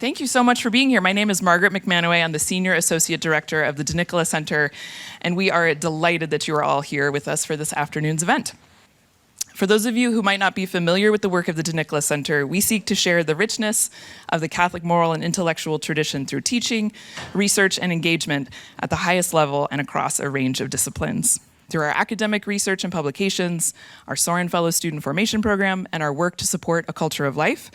Thank you so much for being here. My name is Margaret McManaway. I'm the Senior Associate Director of the DeNicola Center, and we are delighted that you are all here with us for this afternoon's event. For those of you who might not be familiar with the work of the DeNicola Center, we seek to share the richness of the Catholic moral and intellectual tradition through teaching, research, and engagement at the highest level and across a range of disciplines. Through our academic research and publications, our Soren Fellow Student Formation Program, and our work to support a culture of life,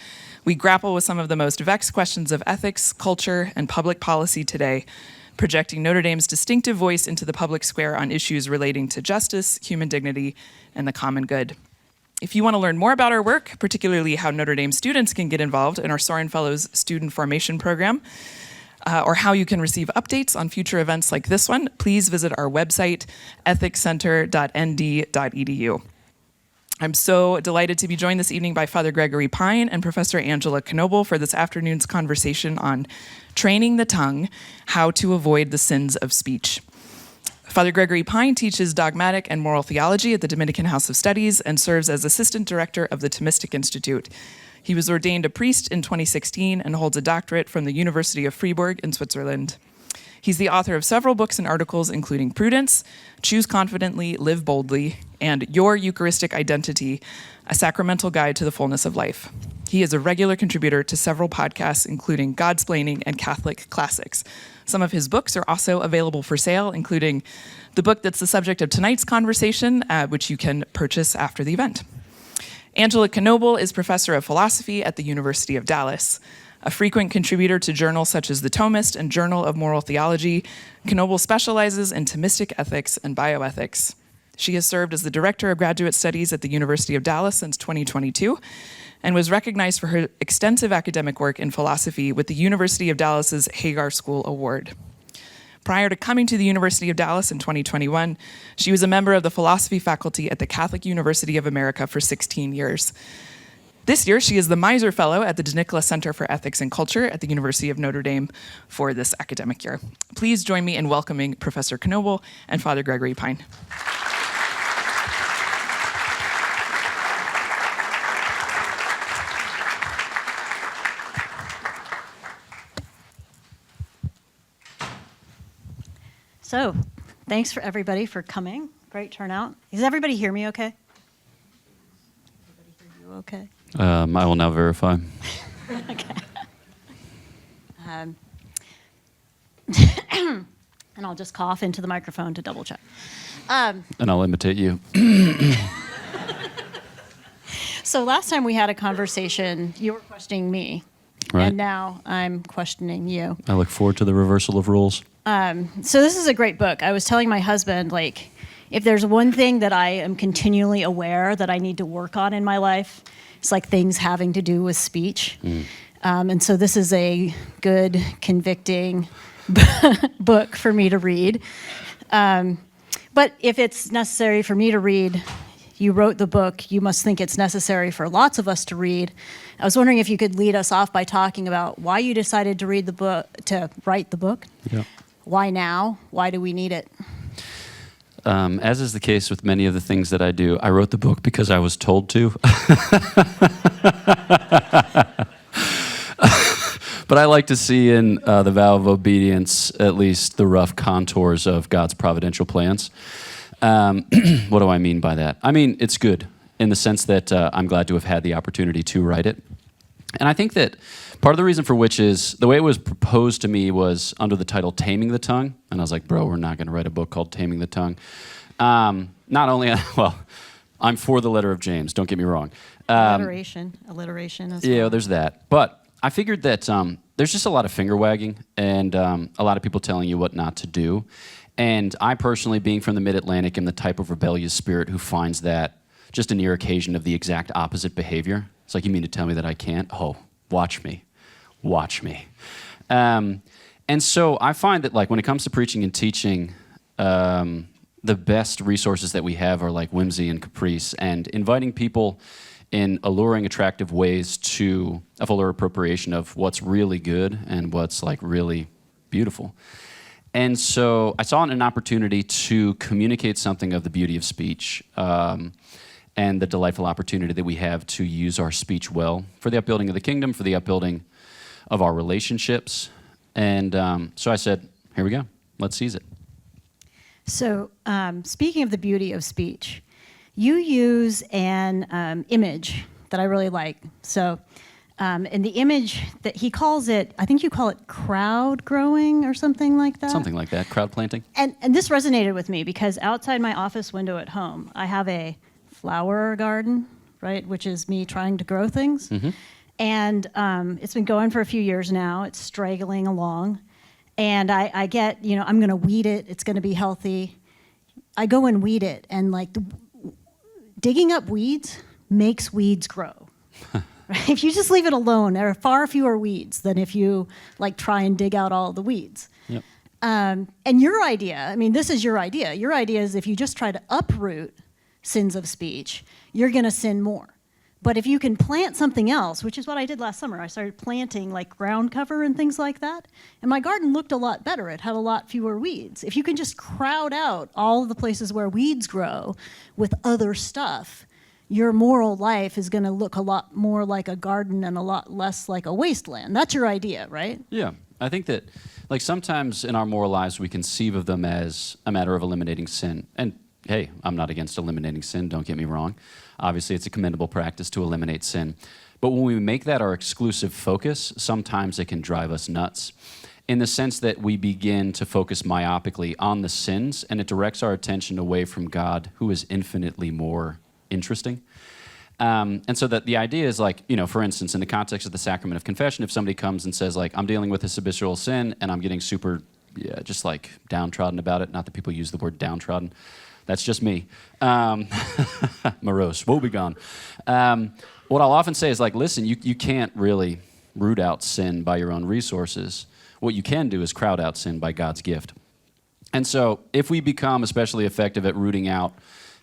we grapple with some of the most vexed questions of ethics, culture, and public policy today, projecting Notre Dame's distinctive voice into the public square on issues relating to justice, human dignity, and the common good. If you want to learn more about our work, particularly how Notre Dame students can get involved in our Soren Fellows Student Formation Program, or how you can receive updates on future events like this one, please visit our website, ethicscenter.nd.edu. I'm so delighted to be joined this evening by Father Gregory Pine and Professor Angela Knobel for this afternoon's conversation on training the tongue, how to avoid the sins of speech. Father Gregory Pine teaches dogmatic and moral theology at the Dominican House of Studies and serves as Assistant Director of the Thomistic Institute. He was ordained a priest in 2016 and holds a doctorate from the University of Fribourg in Switzerland. He's the author of several books and articles, including Prudence, Choose Confidently, Live Boldly, and Your Eucharistic Identity, a sacramental guide to the fullness of life. He is a regular contributor to several podcasts, including Godsplaining and Catholic Classics. Some of his books are also available for sale, including the book that's the subject of tonight's conversation, which you can purchase after the event. Angela Knobel is professor of philosophy at the University of Dallas. A frequent contributor to journals such as The Thomist and Journal of Moral Theology, Knobel specializes in Thomistic ethics and bioethics. She has served as the Director of Graduate Studies at the University of Dallas since 2022 and was recognized for her extensive academic work in philosophy with the University of Dallas's Hagar School Award. Prior to coming to the University of Dallas in 2021, she was a member of the philosophy faculty at the Catholic University of America for 16 years. This year, she is the Miser Fellow at the DeNicola Center for Ethics and Culture at the University of Notre Dame for this academic year. Please join me in welcoming Professor Knobel and Father Gregory Pine. So, thanks for everybody for coming. Great turnout. Does everybody hear me okay? Everybody hear you okay? I will now verify. Okay. And I'll just cough into the microphone to double check. And I'll imitate you. So last time we had a conversation, you were questioning me. Right. And now I'm questioning you. I look forward to the reversal of roles. So this is a great book. I was telling my husband, if there's one thing that I am continually aware that I need to work on in my life, it's things having to do with speech. And so this is a good, convicting book for me to read. But if it's necessary for me to read, you wrote the book, you must think it's necessary for lots of us to read. I was wondering if you could lead us off by talking about why you decided to write the book. Yeah. Why now? Why do we need it? As is the case with many of the things that I do, I wrote the book because I was told to. But I like to see in the vow of obedience at least the rough contours of God's providential plans. What do I mean by that? I mean, it's good in the sense that I'm glad to have had the opportunity to write it. And I think that part of the reason for which is the way it was proposed to me was under the title Taming the Tongue. And I was like, bro, we're not going to write a book called Taming the Tongue. Not only, well, I'm for the letter of James, don't get me wrong. Alliteration as well. Yeah, there's that. But I figured that there's just a lot of finger wagging and a lot of people telling you what not to do. And I personally, being from the Mid-Atlantic, am the type of rebellious spirit who finds that just a near occasion of the exact opposite behavior. It's like, you mean to tell me that I can't? Oh, watch me. And so I find that when it comes to preaching and teaching, the best resources that we have are like whimsy and caprice, and inviting people in alluring, attractive ways to a fuller appropriation of what's really good and what's really beautiful. And so I saw an opportunity to communicate something of the beauty of speech and the delightful opportunity that we have to use our speech well for the upbuilding of the kingdom, for the upbuilding of our relationships. And so I said, here we go. Let's seize it. So speaking of the beauty of speech, you use an image that I really like. So and the image that he calls it, I think you call it crowd growing or something like that. Something like that, crowd planting. And this resonated with me because outside my office window at home, I have a flower garden, right, which is me trying to grow things. Mm-hmm. And it's been going for a few years now. It's straggling along. And I get, I'm going to weed it. It's going to be healthy. I go and weed it. And digging up weeds makes weeds grow. Right? If you just leave it alone, there are far fewer weeds than if you try and dig out all the weeds. Yep. And your idea, this is your idea. Your idea is if you just try to uproot sins of speech, you're going to sin more. But if you can plant something else, which is what I did last summer, I started planting ground cover and things like that, and my garden looked a lot better. It had a lot fewer weeds. If you can just crowd out all of the places where weeds grow with other stuff, your moral life is going to look a lot more like a garden and a lot less like a wasteland. That's your idea, right? Yeah. I think that sometimes in our moral lives we conceive of them as a matter of eliminating sin. And hey, I'm not against eliminating sin, don't get me wrong. Obviously, it's a commendable practice to eliminate sin. But when we make that our exclusive focus, sometimes it can drive us nuts in the sense that we begin to focus myopically on the sins, and it directs our attention away from God, who is infinitely more interesting. And so that the idea is for instance, in the context of the sacrament of confession, if somebody comes and says, I'm dealing with this habitual sin, and I'm getting super, just downtrodden about it, not that people use the word downtrodden, that's just me. Morose, woe begone. What I'll often say is listen, you can't really root out sin by your own resources. What you can do is crowd out sin by God's gift. And so if we become especially effective at rooting out,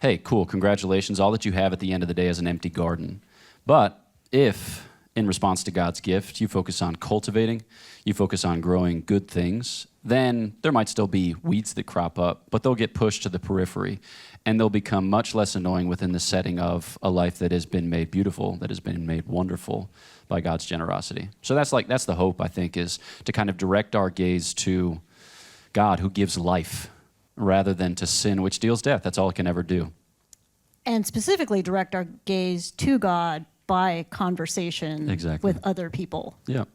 hey, cool, congratulations, all that you have at the end of the day is an empty garden. But if, in response to God's gift, you focus on cultivating, you focus on growing good things, then there might still be weeds that crop up, but they'll get pushed to the periphery, and they'll become much less annoying within the setting of a life that has been made beautiful, that has been made wonderful by God's generosity. So that's the hope, I think, is to kind of direct our gaze to God, who gives life, rather than to sin, which deals death. That's all it can ever do. And specifically direct our gaze to God by conversation with other people. Yeah.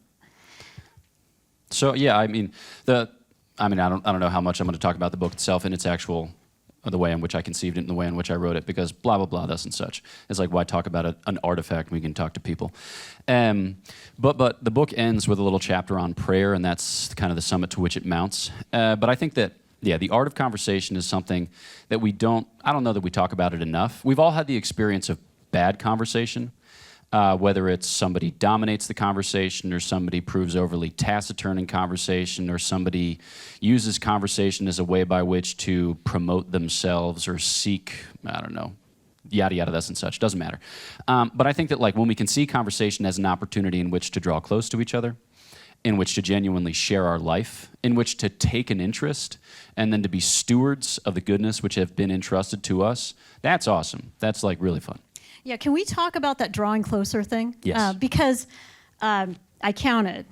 So yeah, I don't know how much I'm going to talk about the book itself and its actual, the way in which I conceived it and the way in which I wrote it, because blah, blah, blah, thus and such. It's why talk about an artifact when we can talk to people? But the book ends with a little chapter on prayer, and that's kind of the summit to which it mounts. But I think that, the art of conversation is something that I don't know that we talk about it enough. We've all had the experience of bad conversation, whether it's somebody dominates the conversation or somebody proves overly taciturn in conversation or somebody uses conversation as a way by which to promote themselves or seek, yada, yada, thus and such. Doesn't matter. But I think that when we can see conversation as an opportunity in which to draw close to each other, in which to genuinely share our life, in which to take an interest, and then to be stewards of the goodness which have been entrusted to us, that's awesome. That's really fun. Yeah, can we talk about that drawing closer thing? Yes. Because I counted.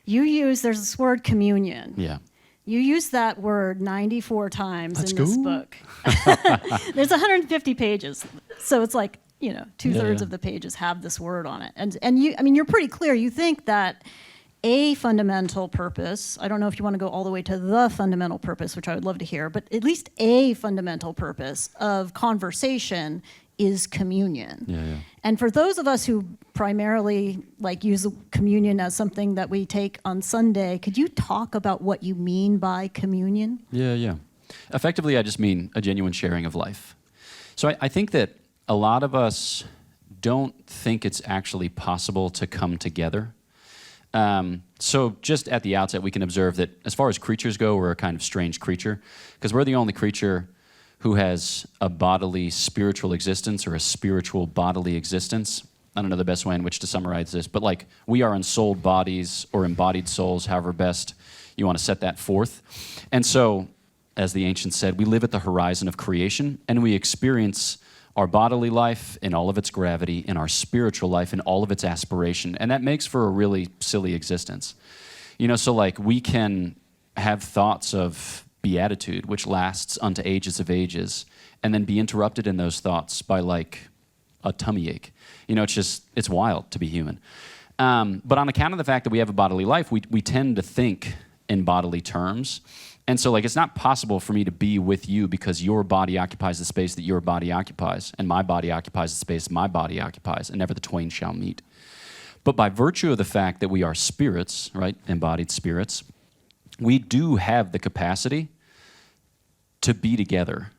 There's this word communion. Yeah. You use that word 94 times Let's in this go. book. There's 150 pages, so it's two-thirds of the pages have this word on it. And you're pretty clear. You think that a fundamental purpose, I don't know if you want to go all the way to the fundamental purpose, which I would love to hear, but at least a fundamental purpose of conversation is communion. Yeah. And for those of us who primarily use communion as something that we take on Sunday, could you talk about what you mean by communion? Yeah. Effectively, I just mean a genuine sharing of life. So I think that a lot of us don't think it's actually possible to come together. So just at the outset, we can observe that as far as creatures go, we're a kind of strange creature, because we're the only creature who has a bodily spiritual existence or a spiritual bodily existence. I don't know the best way in which to summarize this, but we are ensouled bodies or embodied souls, however best you want to set that forth. And so, as the ancients said, we live at the horizon of creation, and we experience our bodily life in all of its gravity, and our spiritual life in all of its aspiration. And that makes for a really silly existence. So like we can have thoughts of beatitude, which lasts unto ages of ages, and then be interrupted in those thoughts by like a tummy ache. It's wild to be human. But on account of the fact that we have a bodily life, we tend to think in bodily terms. And so like it's not possible for me to be with you because your body occupies the space that your body occupies, and my body occupies the space my body occupies, and never the twain shall meet. But by virtue of the fact that we are spirits, right, embodied spirits, we do have the capacity to be together.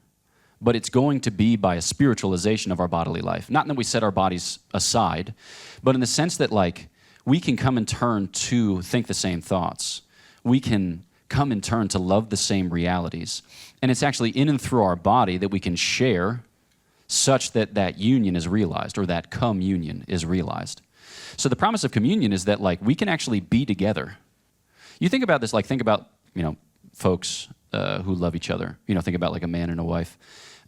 But it's going to be by a spiritualization of our bodily life. Not in that we set our bodies aside, but in the sense that like we can come in turn to think the same thoughts. We can come in turn to love the same realities. And it's actually in and through our body that we can share such that that union is realized, or that communion is realized. So the promise of communion is that like we can actually be together. You think about this, like think about, folks who love each other. Think about like a man and a wife.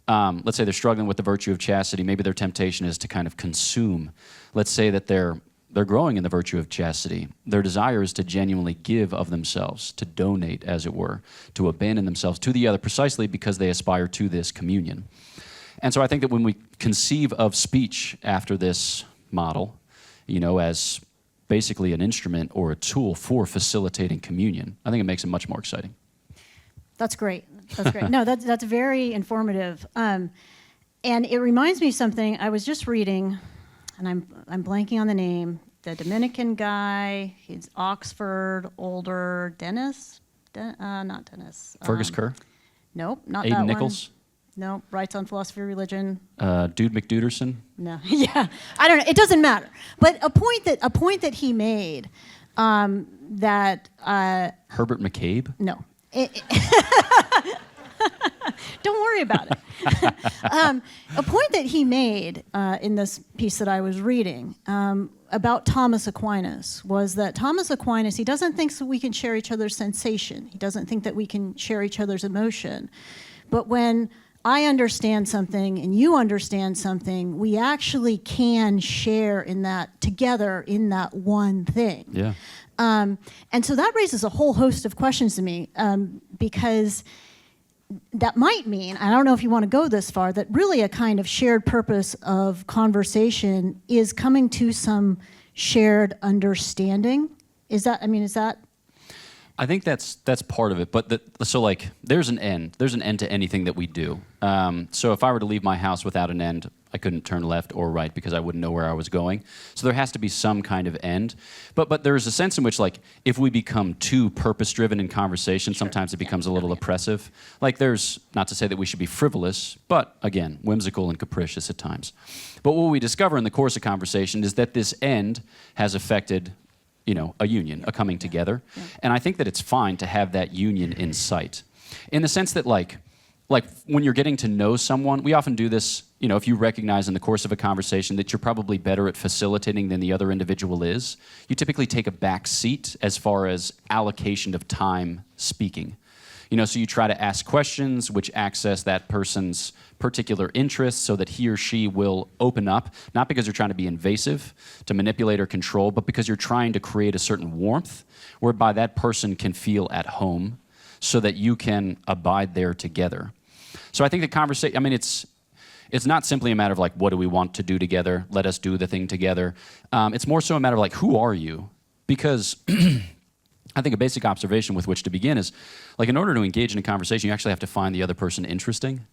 Let's say they're struggling with the virtue of chastity. Maybe their temptation is to kind of consume. Let's say that they're growing in the virtue of chastity. Their desire is to genuinely give of themselves, to donate, as it were, to abandon themselves to the other, precisely because they aspire to this communion. And so I think that when we conceive of speech after this model, as basically an instrument or a tool for facilitating communion, I think it makes it much more exciting. That's great. That's great. No, that's very informative. And it reminds me of something I was just reading, and I'm blanking on the name. The Dominican guy, he's Oxford, older, Dennis? Not Dennis. Fergus Kerr? Nope, not Aidan that Nichols? one. Nope, writes on philosophy of religion. Dude McDuderson? No, yeah, I don't know. It doesn't matter. But a point that he made that Herbert McCabe? no. Don't worry about it. A point that he made in this piece that I was reading about Thomas Aquinas was that Thomas Aquinas, he doesn't think that we can share each other's sensation. He doesn't think that we can share each other's emotion. But when I understand something and you understand something, we actually can share in that together in that one thing. Yeah. And so that raises a whole host of questions to me because that might mean, I don't know if you want to go this far, that really a kind of shared purpose of conversation is coming to some shared understanding. Is that? I think that's part of it. But so like there's an end. There's an end to anything that we do. So if I were to leave my house without an end, I couldn't turn left or right because I wouldn't know where I was going. So there has to be some kind of end. But there's a sense in which like if we become too purpose-driven in conversation, sometimes it becomes a little oppressive. Like there's, not to say that we should be frivolous, but again, whimsical and capricious at times. But what we discover in the course of conversation is that this end has affected a union, a coming together. Yeah. And I think that it's fine to have that union in sight. In the sense that like when you're getting to know someone, we often do this, if you recognize in the course of a conversation that you're probably better at facilitating than the other individual is, you typically take a back seat as far as allocation of time speaking. So you try to ask questions which access that person's particular interests so that he or she will open up, not because you're trying to be invasive, to manipulate or control, but because you're trying to create a certain warmth whereby that person can feel at home so that you can abide there together. So I think the conversation, it's not simply a matter of like, what do we want to do together? Let us do the thing together. It's more so a matter of like, who are you? Because I think a basic observation with which to begin is, like, in order to engage in a conversation, you actually have to find the other person interesting.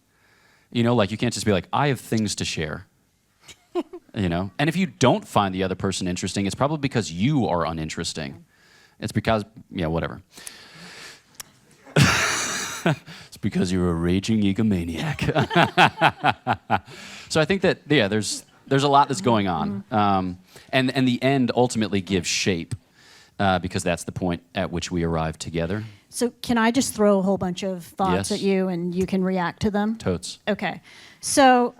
Like you can't just be like, I have things to share. And if you don't find the other person interesting, it's probably because you are uninteresting. It's because, whatever. It's because you're a raging egomaniac. So I think that, there's a lot that's going on. And the end ultimately gives shape. Because that's the point at which we arrive together. So can I just throw a whole bunch of thoughts Yes. at you and you can react to them? Totes. Okay. So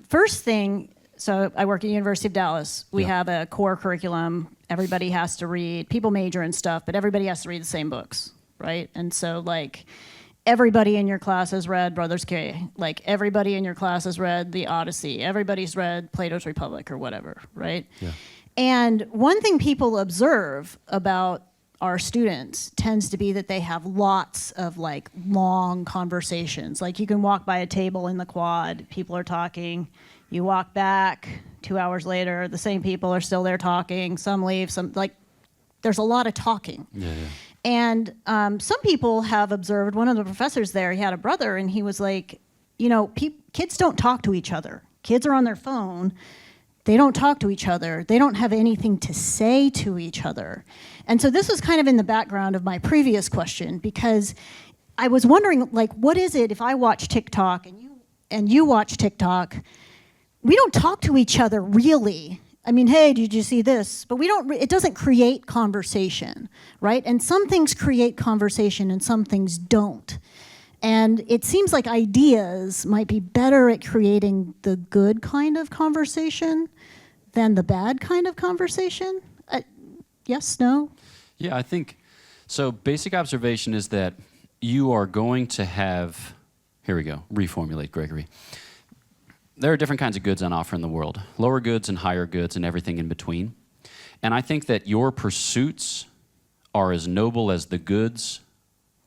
first thing, so I work at the University of Dallas. We have a core curriculum. Everybody has to read. People major in stuff, but everybody has to read the same books, right? And so everybody in your class has read Brothers K. Like everybody in your class has read The Odyssey. Everybody's read Plato's Republic or whatever, right? Yeah. And one thing people observe about our students tends to be that they have lots of like long conversations. Like you can walk by a table in the quad, people are talking, you walk back 2 hours later, the same people are still there talking, some leave, some like there's a lot of talking. Yeah. And some people have observed, one of the professors there, he had a brother and he was like, you know, kids don't talk to each other. Kids are on their phone. They don't talk to each other. They don't have anything to say to each other. And so this was kind of in the background of my previous question, because I was wondering, like, what is it if I watch TikTok and you watch TikTok? We don't talk to each other really. I mean, hey, did you see this? But it doesn't create conversation, right? And some things create conversation and some things don't. And it seems like ideas might be better at creating the good kind of conversation than the bad kind of conversation. Yes, no? Yeah, I think, so basic observation is that you are going to have, here we go, reformulate, Gregory. There are different kinds of goods on offer in the world, lower goods and higher goods and everything in between. And I think that your pursuits are as noble as the goods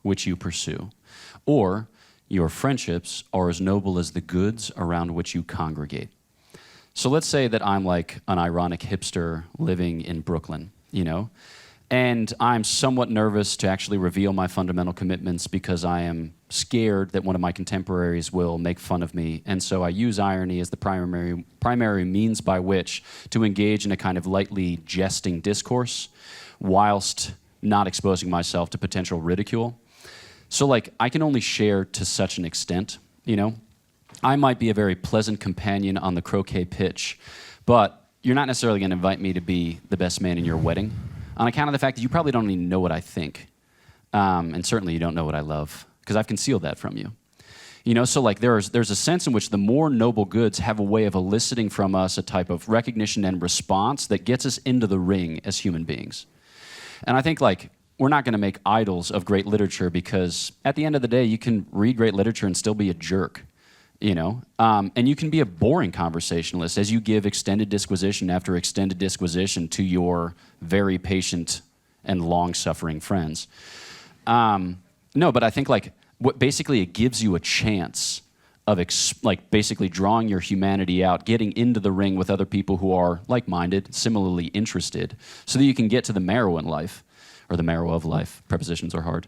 which you pursue. Or your friendships are as noble as the goods around which you congregate. So let's say that I'm like an ironic hipster living in Brooklyn, you know, and I'm somewhat nervous to actually reveal my fundamental commitments because I am scared that one of my contemporaries will make fun of me. And so I use irony as the primary means by which to engage in a kind of lightly jesting discourse whilst not exposing myself to potential ridicule. So, like, I can only share to such an extent, you know? I might be a very pleasant companion on the croquet pitch, but you're not necessarily going to invite me to be the best man in your wedding on account of the fact that you probably don't even know what I think. And certainly you don't know what I love, because I've concealed that from you. You know, so like there's a sense in which the more noble goods have a way of eliciting from us a type of recognition and response that gets us into the ring as human beings. And I think, like, we're not going to make idols of great literature because at the end of the day, you can read great literature and still be a jerk, you know? And you can be a boring conversationalist as you give extended disquisition after extended disquisition to your very patient and long-suffering friends. No, but I think, like, what basically it gives you a chance of basically drawing your humanity out, getting into the ring with other people who are like-minded, similarly interested, so that you can get to the marrow in life. Or the marrow of life. Prepositions are hard.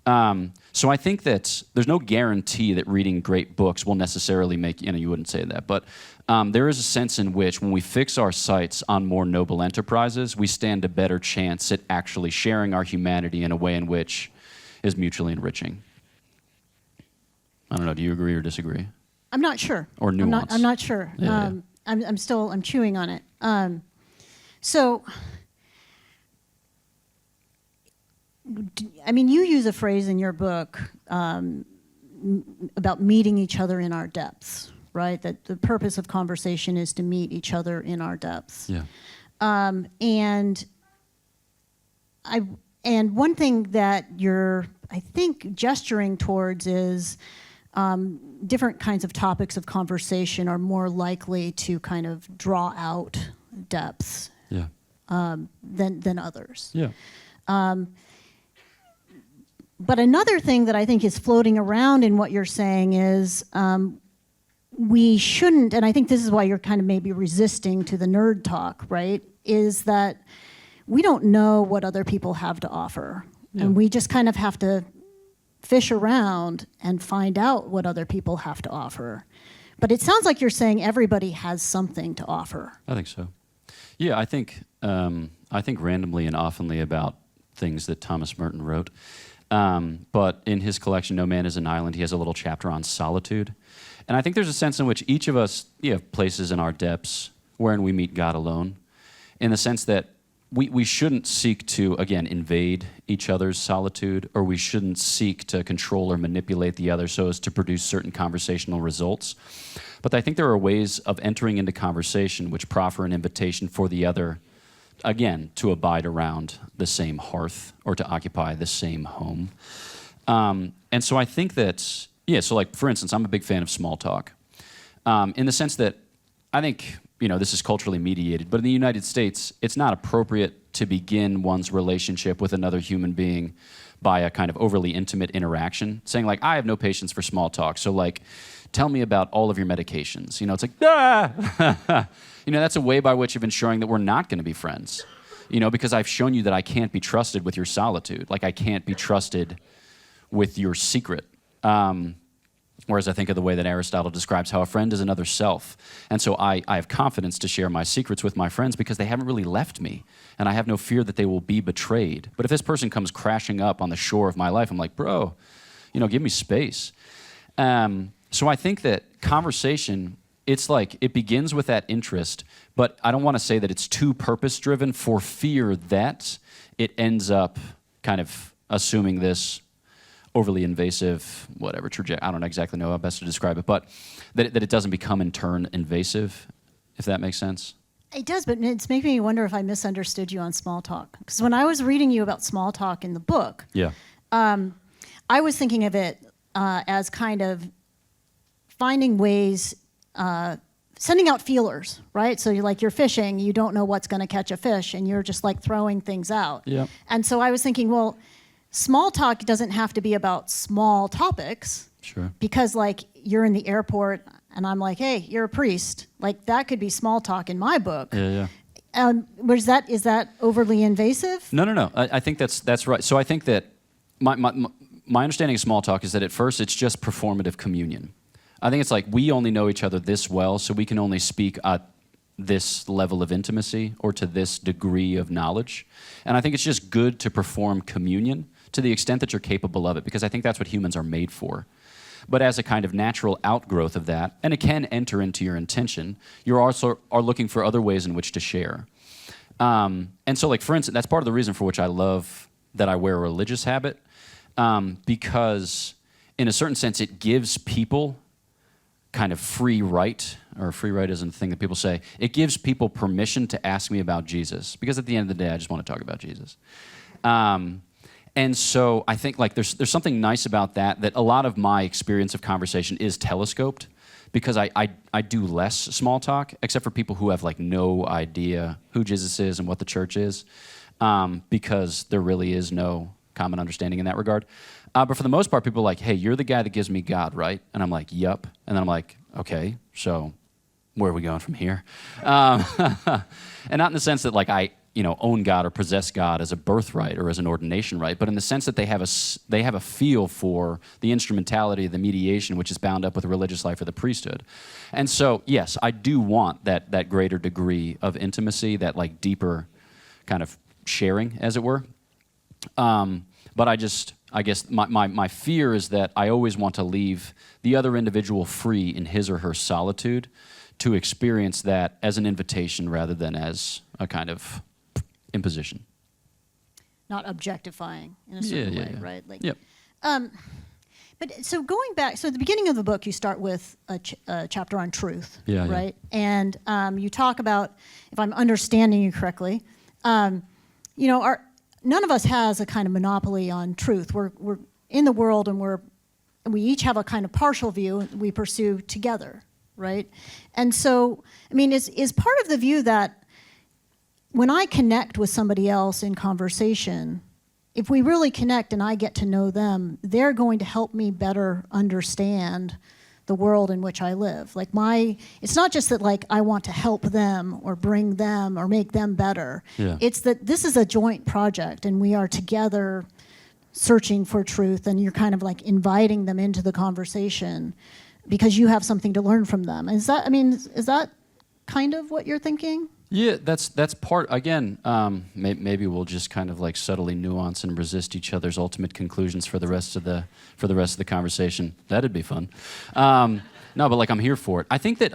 So I think that there's no guarantee that reading great books will necessarily make, you know, you wouldn't say that, but there is a sense in which when we fix our sights on more noble enterprises, we stand a better chance at actually sharing our humanity in a way in which is mutually enriching. I don't know, do you agree or disagree? I'm not sure. Or nuance? I'm not sure. Yeah. I'm chewing on it. So, I mean, you use a phrase in your book about meeting each other in our depths, right? That the purpose of conversation is to meet each other in our depths. Yeah. And one thing that you're, I think, gesturing towards is different kinds of topics of conversation are more likely to kind of draw out depths Yeah. than others. Yeah. But another thing that I think is floating around in what you're saying is we shouldn't, and I think this is why you're kind of maybe resisting to the nerd talk, right, is that we don't know what other people have to offer. Yeah. And we just kind of have to fish around and find out what other people have to offer. But it sounds like you're saying everybody has something to offer. I think so. Yeah, I think randomly and oftenly about things that Thomas Merton wrote. But in his collection, No Man is an Island, he has a little chapter on solitude. And I think there's a sense in which each of us have places in our depths wherein we meet God alone, in the sense that we shouldn't seek to, again, invade each other's solitude, or we shouldn't seek to control or manipulate the other so as to produce certain conversational results. But I think there are ways of entering into conversation which proffer an invitation for the other, again, to abide around the same hearth or to occupy the same home. And so I think that, so like, for instance, I'm a big fan of small talk, in the sense that I think, this is culturally mediated, but in the United States, it's not appropriate to begin one's relationship with another human being by a kind of overly intimate interaction, saying like, I have no patience for small talk, so like, tell me about all of your medications. It's like, that's a way by which of ensuring that we're not going to be friends, because I've shown you that I can't be trusted with your solitude, like I can't be trusted with your secret. Whereas I think of the way that Aristotle describes how a friend is another self. And so I have confidence to share my secrets with my friends because they haven't really left me. And I have no fear that they will be betrayed. But if this person comes crashing up on the shore of my life, I'm like, bro, give me space. So I think that conversation, it's like it begins with that interest, but I don't want to say that it's too purpose-driven for fear that it ends up kind of assuming this overly invasive, whatever, I don't exactly know how best to describe it, but that it doesn't become in turn invasive, if that makes sense. It does, but it's making me wonder if I misunderstood you on small talk. Because when I was reading you about small talk in the book, I was thinking of it as kind of finding ways, sending out feelers, right? So you're fishing, you don't know what's going to catch a fish, and you're just like throwing things out. Yeah. And so I was thinking, well, small talk doesn't have to be about small topics. Sure. Because like you're in the airport and I'm like, hey, you're a priest. Like that could be small talk in my book. Yeah. Is that overly invasive? No. I think that's right. So I think that my understanding of small talk is that at first it's just performative communion. I think it's like we only know each other this well, so we can only speak at this level of intimacy or to this degree of knowledge. And I think it's just good to perform communion to the extent that you're capable of it, because I think that's what humans are made for. But as a kind of natural outgrowth of that, and it can enter into your intention, you also are looking for other ways in which to share. And so, like, for instance, that's part of the reason for which I love that I wear a religious habit, because in a certain sense, it gives people kind of free right, or free right isn't a thing that people say. It gives people permission to ask me about Jesus, because at the end of the day, I just want to talk about Jesus. And so I think like there's something nice about that a lot of my experience of conversation is telescoped, because I do less small talk, except for people who have like no idea who Jesus is and what the church is, because there really is no common understanding in that regard. But for the most part, people are like, hey, you're the guy that gives me God, right? And I'm like, yup. And then I'm like, okay, so where are we going from here? And not in the sense that like I own God or possess God as a birthright or as an ordination right, but in the sense that they have a feel for the instrumentality, the mediation, which is bound up with the religious life or the priesthood. And so, yes, I do want that greater degree of intimacy, that like deeper kind of sharing, as it were. But I guess my fear is that I always want to leave the other individual free in his or her solitude to experience that as an invitation rather than as a kind of imposition. Not objectifying in a certain way, right? Like, yep. But so going back, so at the beginning of the book, you start with a chapter on truth, right? Yeah. And you talk about, if I'm understanding you correctly, none of us has a kind of monopoly on truth. We're in the world, and we each have a kind of partial view we pursue together, right? And so, I mean, is part of the view that when I connect with somebody else in conversation, if we really connect and I get to know them, they're going to help me better understand the world in which I live. Like it's not just that like I want to help them or bring them or make them better. Yeah. It's that this is a joint project and we are together searching for truth, and you're kind of like inviting them into the conversation because you have something to learn from them. Is that kind of what you're thinking? Yeah, that's part, again, maybe we'll just kind of like subtly nuance and resist each other's ultimate conclusions for the rest of the conversation. That'd be fun. No, but like I'm here for it. I think that,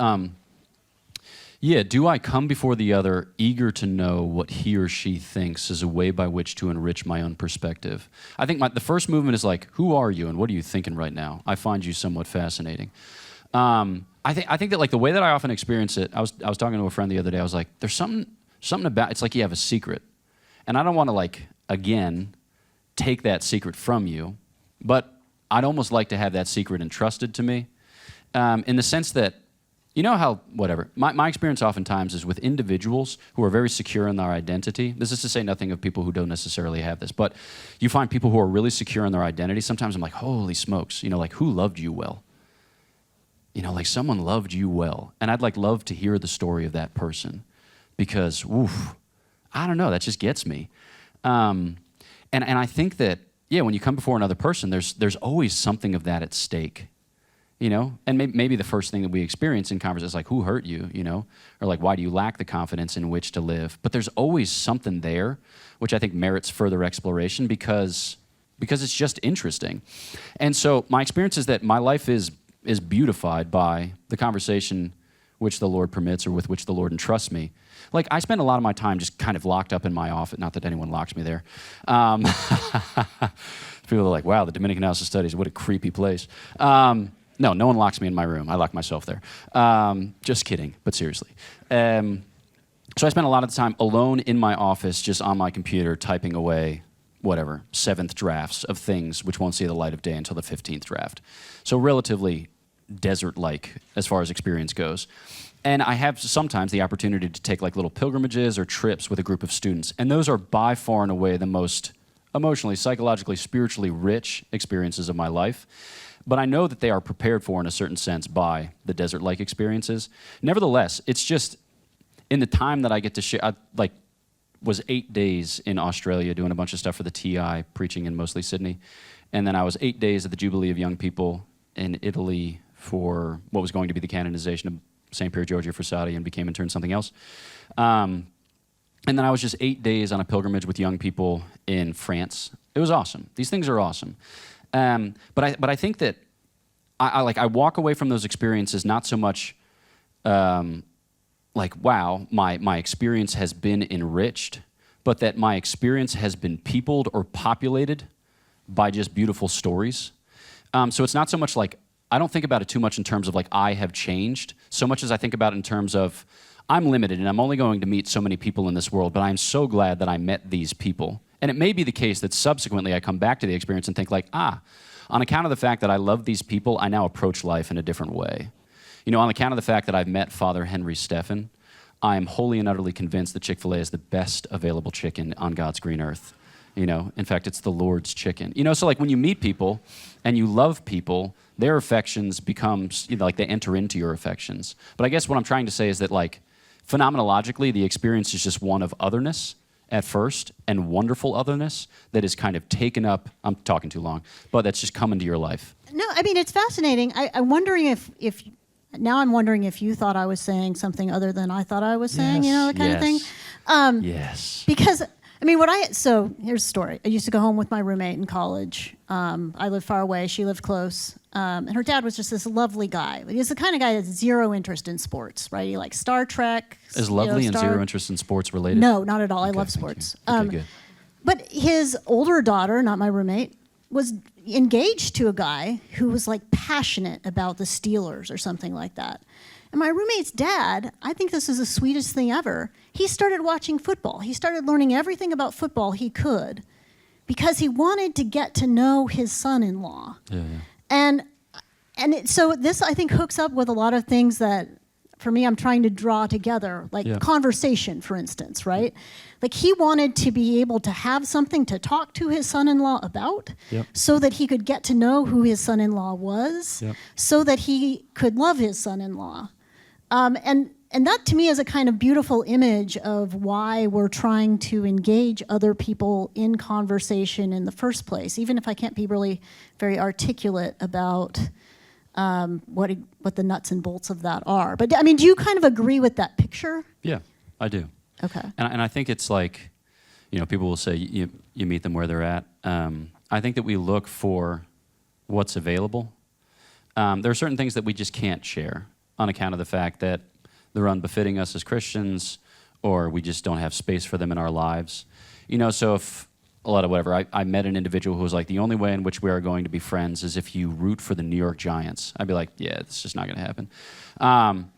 do I come before the other eager to know what he or she thinks as a way by which to enrich my own perspective? I think the first movement is like, who are you and what are you thinking right now? I find you somewhat fascinating. I think that like the way that I often experience it, I was talking to a friend the other day. I was like, there's something about it's like you have a secret, and I don't want to like again take that secret from you, but I'd almost like to have that secret entrusted to me, in the sense that, you know how, whatever, my experience oftentimes is with individuals who are very secure in their identity. This is to say nothing of people who don't necessarily have this, but you find people who are really secure in their identity. Sometimes I'm like, holy smokes, like, who loved you well? Like someone loved you well. And I'd love to hear the story of that person because, oof, I don't know, that just gets me. And I think that, when you come before another person, there's always something of that at stake. And maybe the first thing that we experience in conversation is like, who hurt you, or like, why do you lack the confidence in which to live? But there's always something there, which I think merits further exploration because it's just interesting. And so my experience is that my life is beautified by the conversation which the Lord permits or with which the Lord entrusts me. Like, I spend a lot of my time just kind of locked up in my office, not that anyone locks me there. People are like, wow, the Dominican House of Studies, what a creepy place. No one locks me in my room. I lock myself there. Just kidding, but seriously. So I spend a lot of the time alone in my office, just on my computer, typing away, whatever, 7th drafts of things which won't see the light of day until the 15th draft. So relatively desert-like as far as experience goes. And I have sometimes the opportunity to take like little pilgrimages or trips with a group of students. And those are by far and away the most emotionally, psychologically, spiritually rich experiences of my life. But I know that they are prepared for, in a certain sense, by the desert-like experiences. Nevertheless, it's just in the time that I get to share, I was 8 days in Australia doing a bunch of stuff for the TI, preaching in mostly Sydney. And then I was 8 days at the Jubilee of Young People in Italy for what was going to be the canonization of St. Pier Giorgio Frassati and became in turn something else. And then I was just 8 days on a pilgrimage with young people in France. It was awesome. These things are awesome. But I think that I walk away from those experiences not so much like, wow, my experience has been enriched, but that my experience has been peopled or populated by just beautiful stories. So it's not so much like, I don't think about it too much in terms of like, I have changed, so much as I think about it in terms of, I'm limited and I'm only going to meet so many people in this world, but I'm so glad that I met these people. And it may be the case that subsequently I come back to the experience and think like, on account of the fact that I love these people, I now approach life in a different way. On account of the fact that I've met Father Henry Steffen, I am wholly and utterly convinced that Chick-fil-A is the best available chicken on God's green earth. In fact, it's the Lord's chicken. So like when you meet people and you love people, their affections becomes, like they enter into your affections. But I guess what I'm trying to say is that like phenomenologically, the experience is just one of otherness at first and wonderful otherness that is kind of taken up, I'm talking too long, but that's just come into your life. No, I mean, it's fascinating. I'm wondering if now I'm wondering if you thought I was saying something other than I thought I was saying, that kind of thing. Yes. Because, I mean, so here's the story. I used to go home with my roommate in college. I lived far away. She lived close. And her dad was just this lovely guy. He was the kind of guy that has zero interest in sports, right? He likes Star Trek. Is lovely and zero interest in sports related? No, not at all. Okay, I love sports. Okay, good. But his older daughter, not my roommate, was engaged to a guy who was like passionate about the Steelers or something like that. And my roommate's dad, I think this is the sweetest thing ever, he started watching football. He started learning everything about football he could because he wanted to get to know his son-in-law. Yeah. So this, I think, hooks up with a lot of things that, for me, I'm trying to draw together, like conversation, for instance, right? Like he wanted to be able to have something to talk to his son-in-law about so that he could get to know who his son-in-law was, so that he could love his son-in-law. And that, to me, is a kind of beautiful image of why we're trying to engage other people in conversation in the first place, even if I can't be really very articulate about what the nuts and bolts of that are. But, I mean, do you kind of agree with that picture? Yeah, I do. Okay. And I think it's like, people will say you meet them where they're at. I think that we look for what's available. There are certain things that we just can't share on account of the fact that they're unbefitting us as Christians, or we just don't have space for them in our lives. So if a lot of whatever, I met an individual who was like, the only way in which we are going to be friends is if you root for the New York Giants. I'd be like, yeah, it's just not going to happen.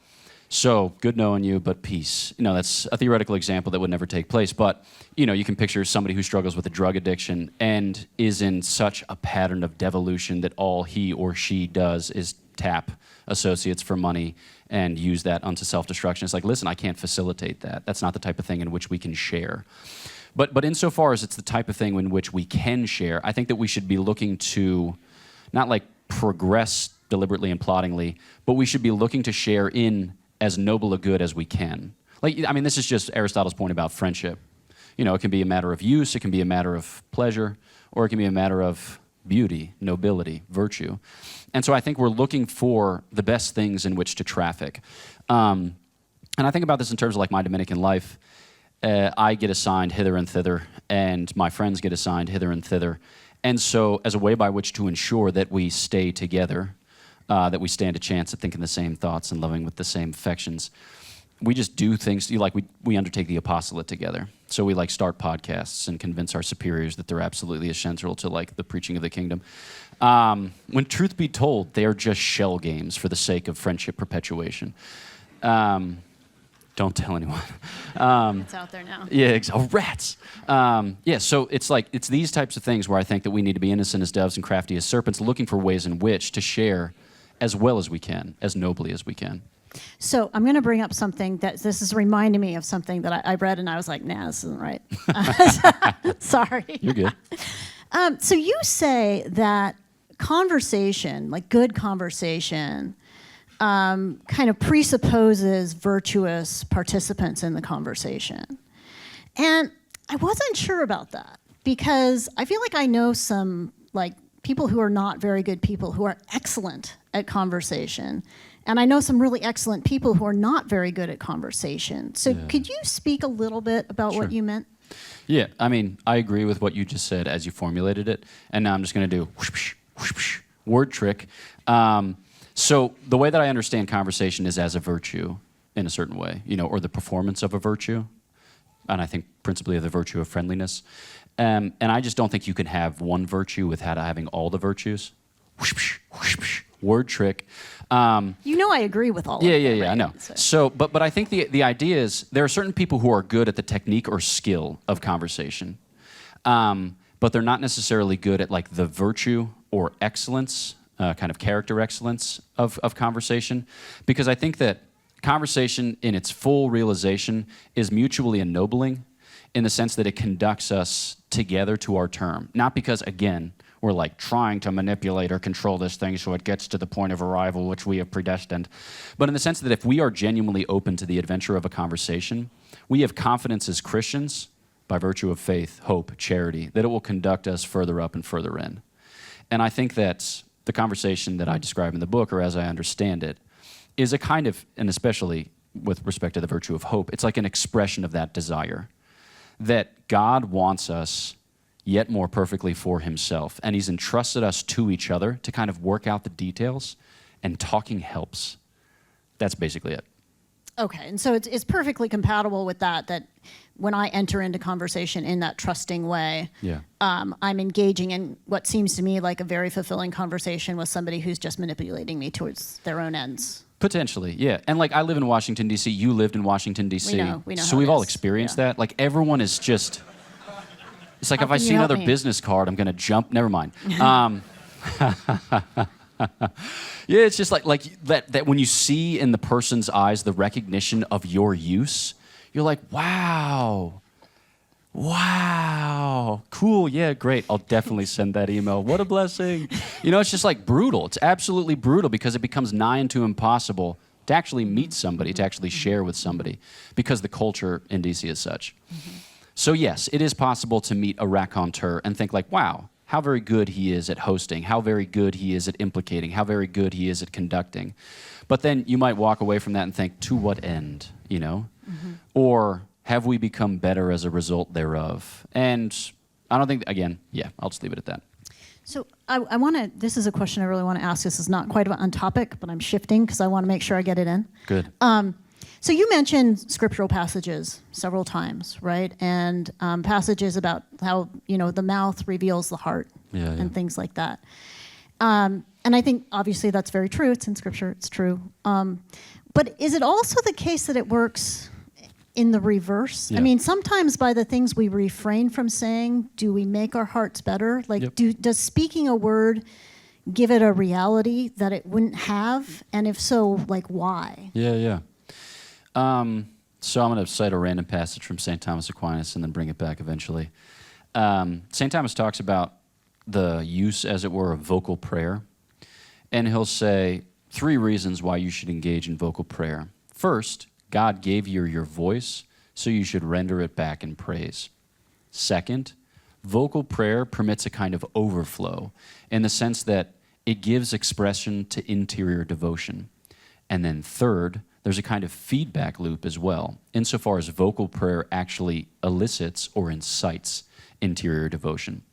So, good knowing you, but peace. That's a theoretical example that would never take place. But, you can picture somebody who struggles with a drug addiction and is in such a pattern of devolution that all he or she does is tap associates for money and use that unto self-destruction. It's like, listen, I can't facilitate that. That's not the type of thing in which we can share. But insofar as it's the type of thing in which we can share, I think that we should be looking to not like progress deliberately and ploddingly, but we should be looking to share in as noble a good as we can. This is just Aristotle's point about friendship. It can be a matter of use, it can be a matter of pleasure, or it can be a matter of beauty, nobility, virtue. And so I think we're looking for the best things in which to traffic. And I think about this in terms of like my Dominican life. I get assigned hither and thither, and my friends get assigned hither and thither. And so as a way by which to ensure that we stay together, that we stand a chance at thinking the same thoughts and loving with the same affections, we just do things, we undertake the apostolate together. So we start podcasts and convince our superiors that they're absolutely essential to the preaching of the kingdom. When truth be told, they are just shell games for the sake of friendship perpetuation. Don't tell anyone. It's out there now. Yeah, rats. So it's these types of things where I think that we need to be innocent as doves and crafty as serpents, looking for ways in which to share as well as we can, as nobly as we can. So I'm going to bring up something this is reminding me of something that I read, and I was like, nah, this isn't right. Sorry. You're good. So you say that conversation, like good conversation, kind of presupposes virtuous participants in the conversation. And I wasn't sure about that, because I feel like I know some people who are not very good people who are excellent at conversation. And I know some really excellent people who are not very good at conversation. So could you speak a little bit about what you meant? Yeah, I agree with what you just said as you formulated it. And now I'm just going to do whoosh, whoosh, whoosh, word trick. So the way that I understand conversation is as a virtue in a certain way, or the performance of a virtue. And I think principally of the virtue of friendliness. And I just don't think you can have one virtue without having all the virtues. Whoosh, whoosh, whoosh, word trick. I agree with all of that. Yeah, I know. So, but I think the idea is there are certain people who are good at the technique or skill of conversation, but they're not necessarily good at the virtue or excellence, kind of character excellence of conversation, because I think that conversation in its full realization is mutually ennobling in the sense that it conducts us together to our term, not because, again, we're trying to manipulate or control this thing so it gets to the point of arrival which we have predestined. But in the sense that if we are genuinely open to the adventure of a conversation, we have confidence as Christians, by virtue of faith, hope, charity, that it will conduct us further up and further in. And I think that the conversation that I describe in the book, or as I understand it, is a kind of, and especially with respect to the virtue of hope, it's like an expression of that desire, that God wants us yet more perfectly for himself. And he's entrusted us to each other to kind of work out the details, and talking helps. That's basically it. Okay, and so it's perfectly compatible with that when I enter into conversation in that trusting way, I'm engaging in what seems to me like a very fulfilling conversation with somebody who's just manipulating me towards their own ends. Potentially, yeah. And I live in Washington, D.C. You lived in Washington, D.C. We know so we've all experienced that. Everyone is just... It's like, if I see another business card, I'm going to jump. Never mind. Yeah, it's just like that when you see in the person's eyes the recognition of your use, you're like, wow, cool, yeah, great. I'll definitely send that email. What a blessing. It's just brutal. It's absolutely brutal, because it becomes nigh unto impossible to actually meet somebody, to actually share with somebody, because the culture in DC is such. Mm-hmm. So yes, it is possible to meet a raconteur and think wow, how very good he is at hosting, how very good he is at implicating, how very good he is at conducting. But then you might walk away from that and think, to what end, Mm-hmm. Or have we become better as a result thereof? And I don't think, again, I'll just leave it at that. So I want to, this is a question I really want to ask. This is not quite on topic, but I'm shifting because I want to make sure I get it in. Good. So you mentioned scriptural passages several times, right? And passages about how, the mouth reveals the heart and things like that. And I think obviously that's very true. It's in Scripture. It's true. But is it also the case that it works in the reverse? Yeah. I mean, sometimes by the things we refrain from saying, do we make our hearts better? Like, Yep. does speaking a word give it a reality that it wouldn't have? And if so, like, why? Yeah. So I'm going to cite a random passage from St. Thomas Aquinas and then bring it back eventually. St. Thomas talks about the use, as it were, of vocal prayer. And he'll say 3 reasons why you should engage in vocal prayer. First, God gave you your voice, so you should render it back in praise. Second, vocal prayer permits a kind of overflow in the sense that it gives expression to interior devotion. And then third, there's a kind of feedback loop as well, insofar as vocal prayer actually elicits or incites interior devotion.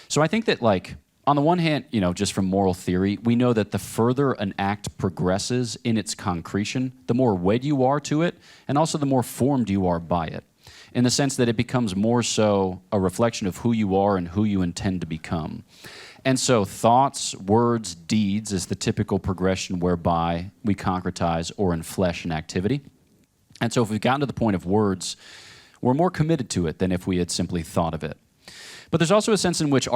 So I think that, like, on the one hand, just from moral theory, we know that the further an act progresses in its concretion, the more wed you are to it, and also the more formed you are by it, in the sense that it becomes more so a reflection of who you are and who you intend to become. And so thoughts, words, deeds is the typical progression whereby we concretize or enflesh an activity. And so if we've gotten to the point of words, we're more committed to it than if we had simply thought of it. But there's also a sense in which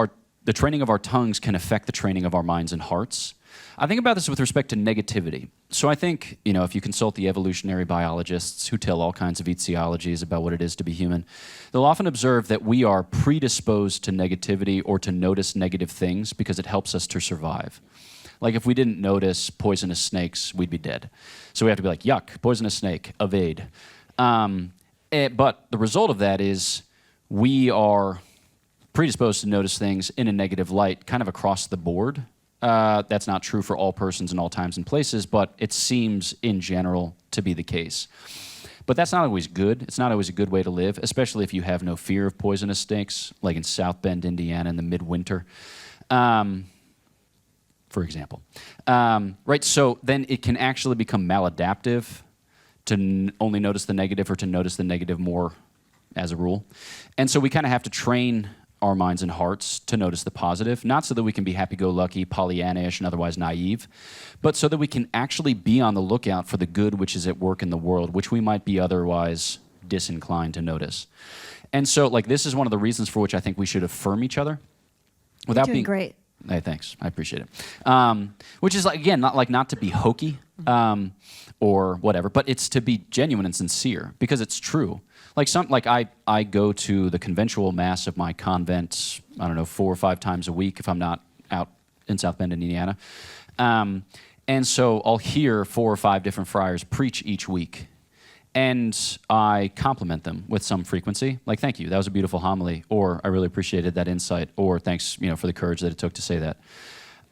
the training of our tongues can affect the training of our minds and hearts. I think about this with respect to negativity. So I think, if you consult the evolutionary biologists who tell all kinds of etiologies about what it is to be human, they'll often observe that we are predisposed to negativity or to notice negative things because it helps us to survive. Like if we didn't notice poisonous snakes, we'd be dead. So we have to be like, yuck, poisonous snake, evade. But the result of that is we are predisposed to notice things in a negative light kind of across the board. That's not true for all persons in all times and places, but it seems in general to be the case. But that's not always good. It's not always a good way to live, especially if you have no fear of poisonous snakes, like in South Bend, Indiana in the midwinter, for example. Right, so then it can actually become maladaptive to only notice the negative or to notice the negative more as a rule. And so we kind of have to train our minds and hearts to notice the positive, not so that we can be happy-go-lucky, Pollyanna-ish, and otherwise naive, but so that we can actually be on the lookout for the good which is at work in the world, which we might be otherwise disinclined to notice. And so, this is one of the reasons for which I think we should affirm each other. You're doing great. Hey, thanks. I appreciate it. Which is, again, not to be hokey or whatever, but it's to be genuine and sincere because it's true. I go to the conventual mass of my convent, 4 or 5 times a week if I'm not out in South Bend, Indiana. And so I'll hear 4 or 5 different friars preach each week. And I compliment them with some frequency. Like, thank you, that was a beautiful homily. Or, I really appreciated that insight. Or, thanks, for the courage that it took to say that.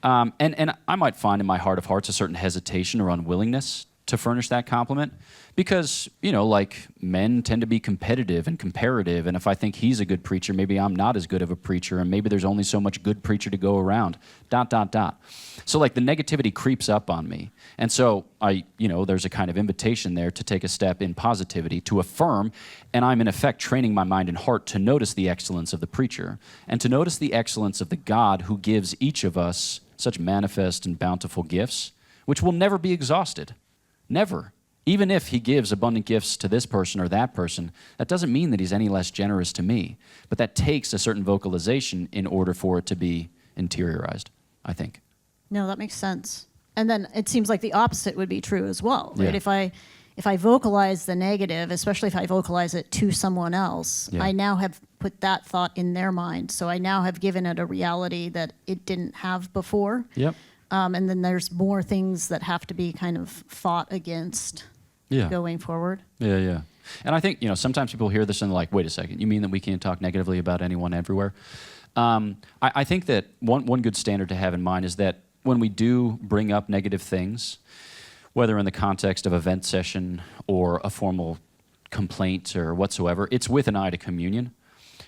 And I might find in my heart of hearts a certain hesitation or unwillingness to furnish that compliment because, men tend to be competitive and comparative, and if I think he's a good preacher, maybe I'm not as good of a preacher, and maybe there's only so much good preacher to go around, ... So, the negativity creeps up on me, and so there's a kind of invitation there to take a step in positivity, to affirm, and I'm in effect training my mind and heart to notice the excellence of the preacher, and to notice the excellence of the God who gives each of us such manifest and bountiful gifts, which will never be exhausted. Never. Even if he gives abundant gifts to this person or that person, that doesn't mean that he's any less generous to me. But that takes a certain vocalization in order for it to be interiorized, I think. No, that makes sense. And then it seems like the opposite would be true as well, right? Yeah. If I vocalize the negative, especially if I vocalize it to someone else, Yeah. I now have put that thought in their mind. So I now have given it a reality that it didn't have before. Yep. And then there's more things that have to be kind of fought against going forward. Yeah. And I think, sometimes people hear this and they're like, wait a second, you mean that we can't talk negatively about anyone everywhere? I think that one good standard to have in mind is that when we do bring up negative things, whether in the context of a vent session or a formal complaint or whatsoever, it's with an eye to communion.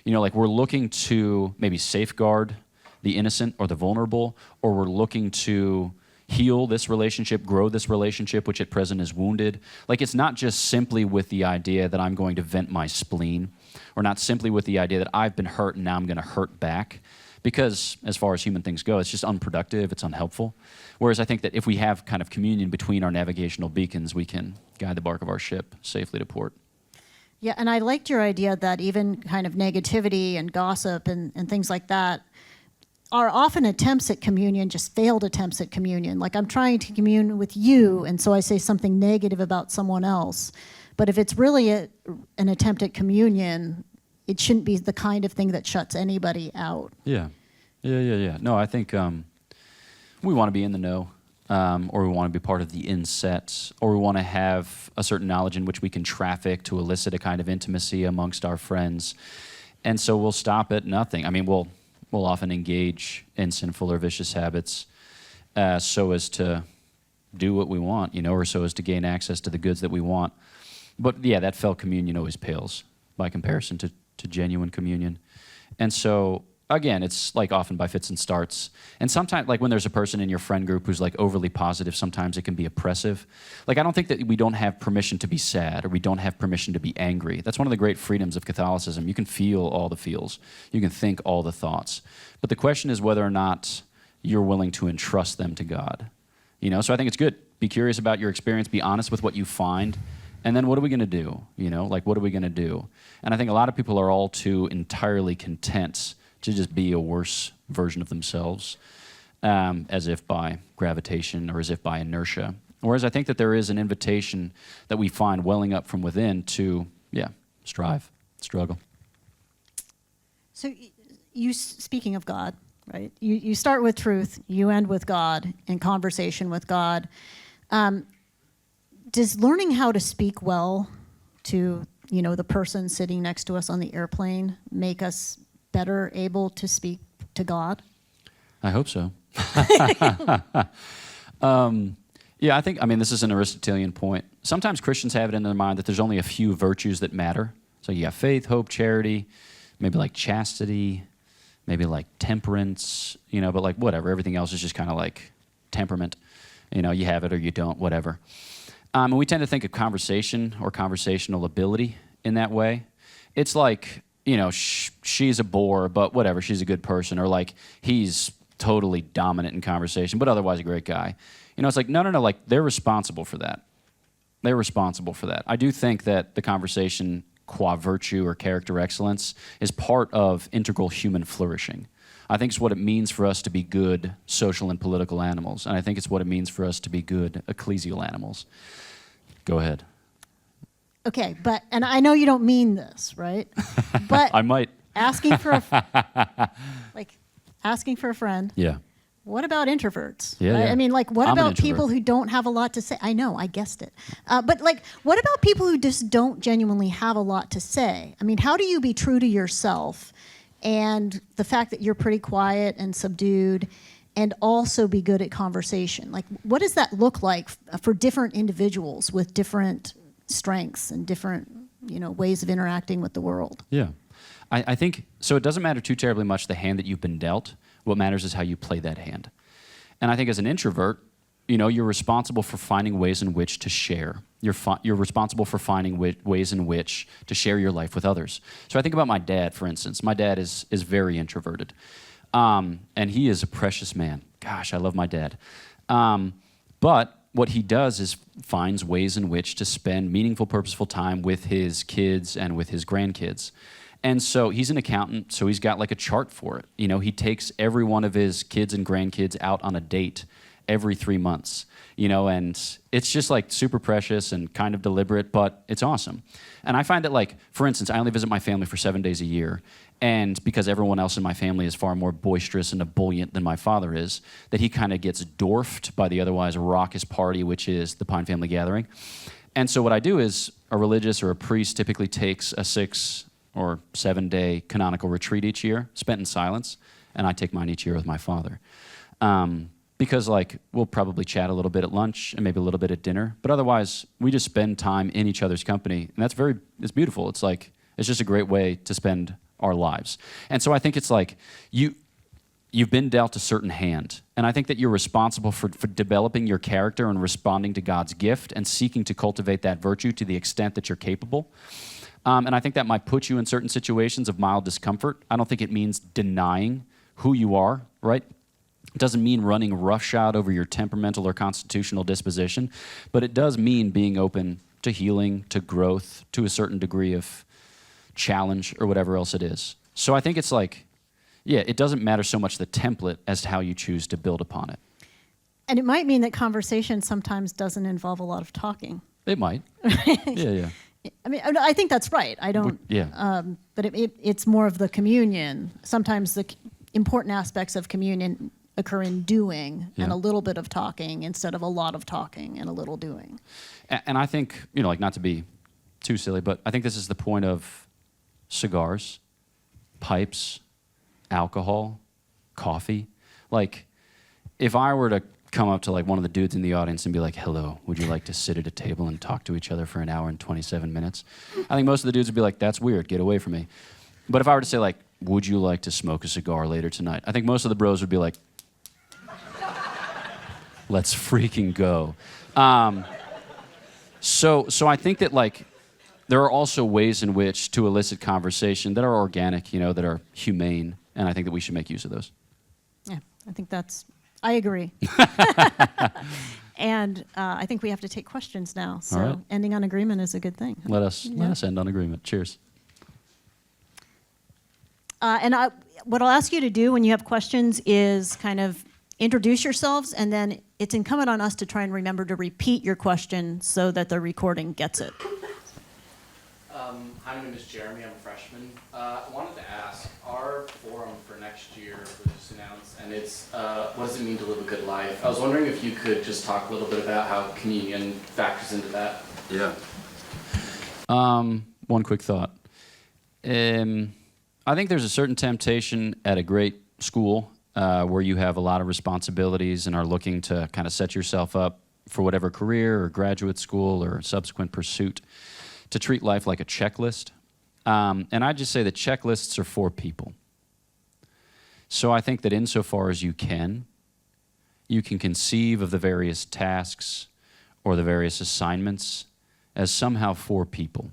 We're looking to maybe safeguard the innocent or the vulnerable, or we're looking to heal this relationship, grow this relationship, which at present is wounded. It's not just simply with the idea that I'm going to vent my spleen, or not simply with the idea that I've been hurt and now I'm going to hurt back, because as far as human things go, it's just unproductive, it's unhelpful. Whereas I think that if we have kind of communion between our navigational beacons, we can guide the bark of our ship safely to port. Yeah, and I liked your idea that even kind of negativity and gossip and things like that are often attempts at communion, just failed attempts at communion. Like, I'm trying to commune with you, and so I say something negative about someone else. But if it's really an attempt at communion, it shouldn't be the kind of thing that shuts anybody out. Yeah. No, I think we want to be in the know, or we want to be part of the inset, or we want to have a certain knowledge in which we can traffic to elicit a kind of intimacy amongst our friends. And so we'll stop at nothing. I mean, we'll often engage in sinful or vicious habits so as to do what we want, or so as to gain access to the goods that we want. But yeah, that felt communion always pales by comparison to genuine communion. And so, again, it's like often by fits and starts. And sometimes, like when there's a person in your friend group who's like overly positive, sometimes it can be oppressive. Like, I don't think that we don't have permission to be sad or we don't have permission to be angry. That's one of the great freedoms of Catholicism. You can feel all the feels. You can think all the thoughts. But the question is whether or not you're willing to entrust them to God. So I think it's good. Be curious about your experience. Be honest with what you find. And then what are we going to do? What are we going to do? And I think a lot of people are all too entirely content to just be a worse version of themselves, as if by gravitation or as if by inertia. Whereas I think that there is an invitation that we find welling up from within to, strive, struggle. So you, speaking of God, right? You start with truth, you end with God, in conversation with God. Does learning how to speak well to, the person sitting next to us on the airplane make us better able to speak to God? I hope so. I think this is an Aristotelian point. Sometimes Christians have it in their mind that there's only a few virtues that matter. So you got faith, hope, charity, maybe like chastity, maybe like temperance, but like whatever. Everything else is just kind of like temperament. You have it or you don't, whatever. And we tend to think of conversation or conversational ability in that way. It's like, she's a bore, but whatever, she's a good person. Or like, he's totally dominant in conversation, but otherwise a great guy. It's like, no, like, they're responsible for that. They're responsible for that. I do think that the conversation qua virtue or character excellence is part of integral human flourishing. I think it's what it means for us to be good social and political animals. And I think it's what it means for us to be good ecclesial animals. Go ahead. Okay, and I know you don't mean this, right? But I might. asking for a friend. Yeah. What about introverts? Yeah, right? yeah. I mean, like, what I'm an about introvert. people who don't have a lot to say? I know, I guessed it. But like, what about people who just don't genuinely have a lot to say? I mean, how do you be true to yourself and the fact that you're pretty quiet and subdued and also be good at conversation? Like, what does that look like for different individuals with different strengths and different, ways of interacting with the world? Yeah. I think, so it doesn't matter too terribly much the hand that you've been dealt. What matters is how you play that hand. And I think as an introvert, you're responsible for finding ways in which to share. You're responsible for finding ways in which to share your life with others. So I think about my dad, for instance. My dad is very introverted. And he is a precious man. Gosh, I love my dad. But what he does is finds ways in which to spend meaningful, purposeful time with his kids and with his grandkids. And so he's an accountant, so he's got like a chart for it. He takes every one of his kids and grandkids out on a date every 3 months, and it's just like super precious and kind of deliberate, but it's awesome. And I find that, like, for instance, I only visit my family for 7 days a year, and because everyone else in my family is far more boisterous and ebullient than my father is, that he kind of gets dwarfed by the otherwise raucous party, which is the Pine Family Gathering. And so what I do is a religious or a priest typically takes a 6 or 7 day canonical retreat each year, spent in silence, and I take mine each year with my father. Because like we'll probably chat a little bit at lunch and maybe a little bit at dinner, but otherwise we just spend time in each other's company, and it's beautiful. It's just a great way to spend our lives. And so I think it's like you've been dealt a certain hand, and I think that you're responsible for developing your character and responding to God's gift and seeking to cultivate that virtue to the extent that you're capable. And I think that might put you in certain situations of mild discomfort. I don't think it means denying who you are, right? It doesn't mean running roughshod over your temperamental or constitutional disposition, but it does mean being open to healing, to growth, to a certain degree of challenge or whatever else it is. So I think it's like, yeah, it doesn't matter so much the template as to how you choose to build upon it. And it might mean that conversation sometimes doesn't involve a lot of talking. It might. Yeah. I mean, I think that's right. I don't. Yeah. But it's more of the communion. Sometimes the important aspects of communion occur in doing and a little bit of talking instead of a lot of talking and a little doing. And I think, like not to be too silly, but I think this is the point of cigars, pipes, alcohol, coffee. Like, if I were to come up to like one of the dudes in the audience and be like, hello, would you like to sit at a table and talk to each other for an hour and 27 minutes? I think most of the dudes would be like, that's weird, get away from me. But if I were to say like, would you like to smoke a cigar later tonight? I think most of the bros would be like, let's freaking go. So I think that like, there are also ways in which to elicit conversation that are organic, that are humane, and I think that we should make use of those. Yeah, I agree. And I think we have to take questions now. So All right. Ending on agreement is a good thing. Let us end on agreement. Cheers. What I'll ask you to do when you have questions is kind of introduce yourselves, and then it's incumbent on us to try and remember to repeat your question so that the recording gets it. Hi, my name is Jeremy. I'm a freshman. I wanted to ask, our forum for next year was just announced, and it's what does it mean to live a good life? I was wondering if you could just talk a little bit about how communion factors into that. Yeah. One quick thought. I think there's a certain temptation at a great school where you have a lot of responsibilities and are looking to kind of set yourself up for whatever career or graduate school or subsequent pursuit, to treat life like a checklist. And I just say that checklists are for people. So I think that insofar as you can conceive of the various tasks or the various assignments as somehow for people.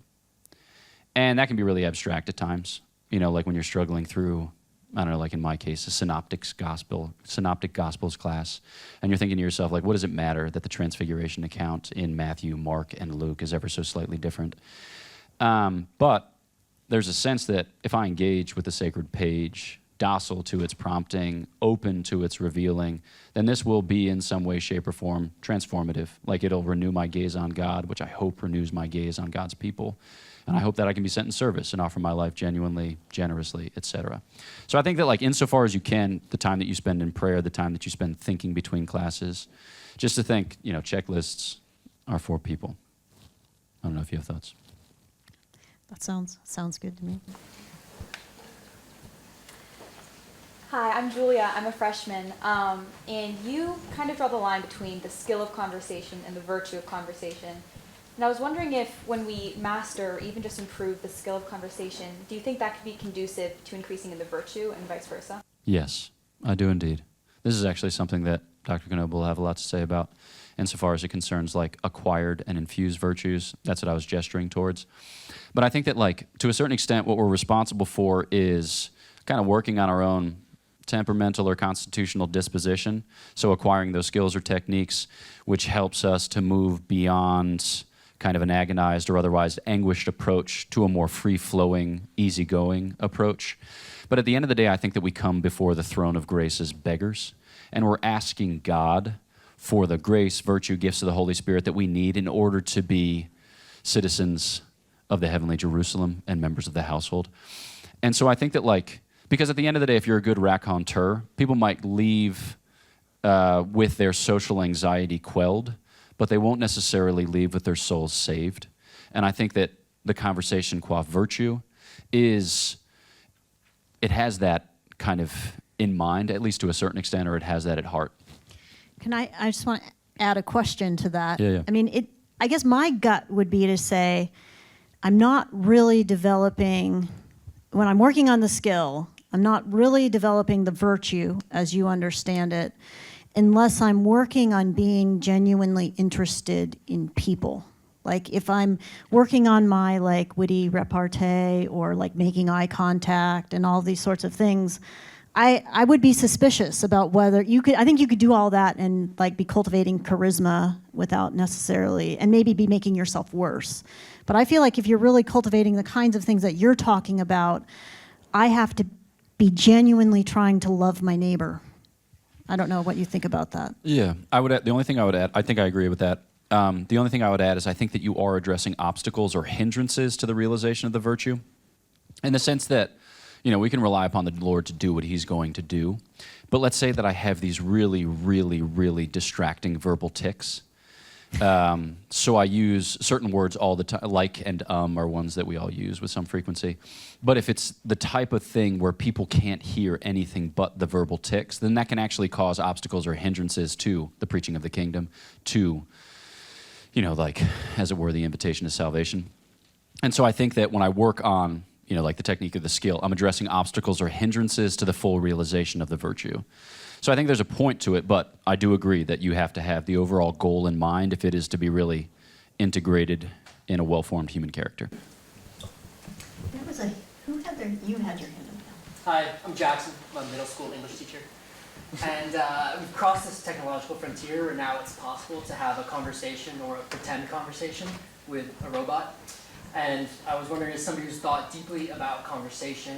And that can be really abstract at times, like when you're struggling through, I don't know, like in my case, a Synoptic Gospels class, and you're thinking to yourself, like, what does it matter that the Transfiguration account in Matthew, Mark, and Luke is ever so slightly different? But there's a sense that if I engage with the sacred page, docile to its prompting, open to its revealing, then this will be in some way, shape, or form transformative. Like it'll renew my gaze on God, which I hope renews my gaze on God's people. And I hope that I can be sent in service and offer my life genuinely, generously, etc. So I think that like insofar as you can, the time that you spend in prayer, the time that you spend thinking between classes, just to think, checklists are for people. I don't know if you have thoughts. That sounds good to me. Hi, I'm Julia. I'm a freshman. And you kind of draw the line between the skill of conversation and the virtue of conversation. And I was wondering if when we master or even just improve the skill of conversation, do you think that could be conducive to increasing in the virtue and vice versa? Yes, I do indeed. This is actually something that Dr. Knobel will have a lot to say about insofar as it concerns like acquired and infused virtues. That's what I was gesturing towards. But I think that like to a certain extent what we're responsible for is kind of working on our own temperamental or constitutional disposition. So acquiring those skills or techniques which helps us to move beyond kind of an agonized or otherwise anguished approach to a more free-flowing, easygoing approach. But at the end of the day, I think that we come before the throne of grace as beggars, and we're asking God for the grace, virtue, gifts of the Holy Spirit that we need in order to be citizens of the heavenly Jerusalem and members of the household. And so I think that because at the end of the day, if you're a good raconteur, people might leave with their social anxiety quelled, but they won't necessarily leave with their souls saved. And I think that the conversation qua virtue it has that kind of in mind, at least to a certain extent, or it has that at heart. I just want to add a question to that. Yeah. I mean, I guess my gut would be to say, I'm not really developing, when I'm working on the skill, I'm not really developing the virtue as you understand it, unless I'm working on being genuinely interested in people. Like if I'm working on my witty repartee or making eye contact and all these sorts of things, I would be suspicious about whether you could. I think you could do all that and like be cultivating charisma without necessarily, and maybe be making yourself worse. But I feel like if you're really cultivating the kinds of things that you're talking about, I have to be genuinely trying to love my neighbor. I don't know what you think about that. Yeah, I would. The only thing I would add, I think I agree with that. The only thing I would add is I think that you are addressing obstacles or hindrances to the realization of the virtue, in the sense that, we can rely upon the Lord to do what He's going to do. But let's say that I have these really, really, really distracting verbal tics. So I use certain words all the time, like and are ones that we all use with some frequency. But if it's the type of thing where people can't hear anything but the verbal tics, then that can actually cause obstacles or hindrances to the preaching of the kingdom, to, like, as it were, the invitation to salvation. And so I think that when I work on, like the technique of the skill, I'm addressing obstacles or hindrances to the full realization of the virtue. So I think there's a point to it, but I do agree that you have to have the overall goal in mind if it is to be really integrated in a well-formed human character. There was you had your hand up. Hi, I'm Jackson. I'm a middle school English teacher. And we've crossed this technological frontier where now it's possible to have a conversation or a pretend conversation with a robot. And I was wondering, as somebody who's thought deeply about conversation,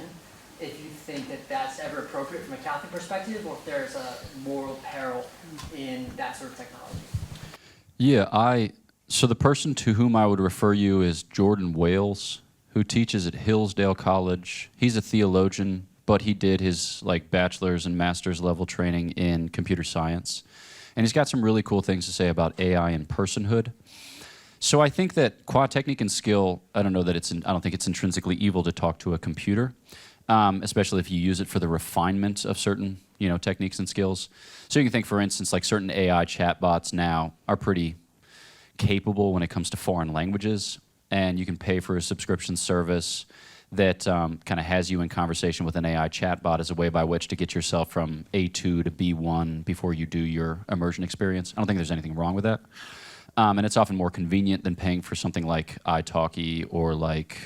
if you think that that's ever appropriate from a Catholic perspective, or if there's a moral peril in that sort of technology. Yeah, so the person to whom I would refer you is Jordan Wales, who teaches at Hillsdale College. He's a theologian, but he did his bachelor's and master's level training in computer science. And he's got some really cool things to say about AI and personhood. So I think that qua technique and skill, I don't think it's intrinsically evil to talk to a computer, especially if you use it for the refinement of certain, techniques and skills. So you can think, for instance, like certain AI chatbots now are pretty capable when it comes to foreign languages, and you can pay for a subscription service that kind of has you in conversation with an AI chatbot as a way by which to get yourself from A2 to B1 before you do your immersion experience. I don't think there's anything wrong with that. And it's often more convenient than paying for something like italki or like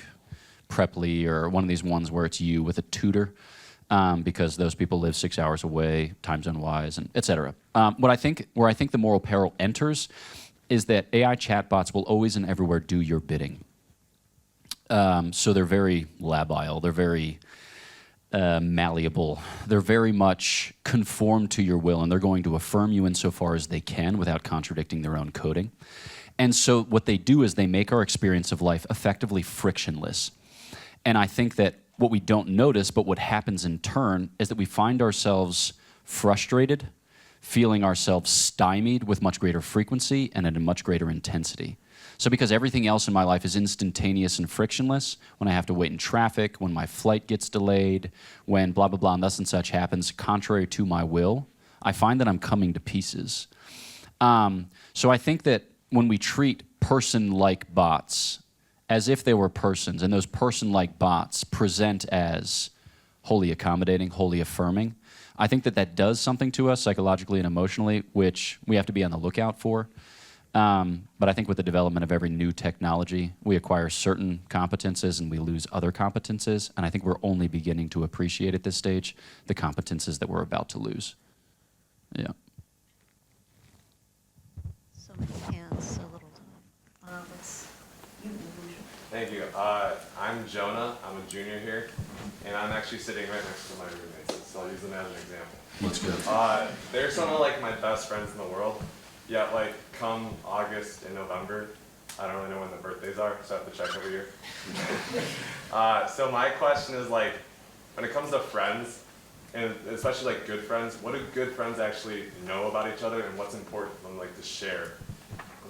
Preply or one of these ones where it's you with a tutor, because those people live 6 hours away, time zone wise, and et cetera. Where I think the moral peril enters is that AI chatbots will always and everywhere do your bidding. So they're very labile, they're very malleable, they're very much conformed to your will, and they're going to affirm you insofar as they can without contradicting their own coding. And so what they do is they make our experience of life effectively frictionless. And I think that what we don't notice, but what happens in turn, is that we find ourselves frustrated, feeling ourselves stymied with much greater frequency and at a much greater intensity. So because everything else in my life is instantaneous and frictionless, when I have to wait in traffic, when my flight gets delayed, when blah, blah, blah, and thus and such happens contrary to my will, I find that I'm coming to pieces. So I think that when we treat person-like bots as if they were persons, and those person-like bots present as wholly accommodating, wholly affirming, I think that that does something to us psychologically and emotionally, which we have to be on the lookout for. But I think with the development of every new technology, we acquire certain competences and we lose other competences. And I think we're only beginning to appreciate at this stage the competences that we're about to lose. Yeah. So many hands, so little time. Thank you. I'm Jonah. I'm a junior here, and I'm actually sitting right next to my roommates, so I'll use them as an example. That's good. They're some of my best friends in the world. Yet, come August and November, I don't really know when the birthdays are, so I have to check every year. So my question is, when it comes to friends, and especially good friends, what do good friends actually know about each other, and what's important for them to share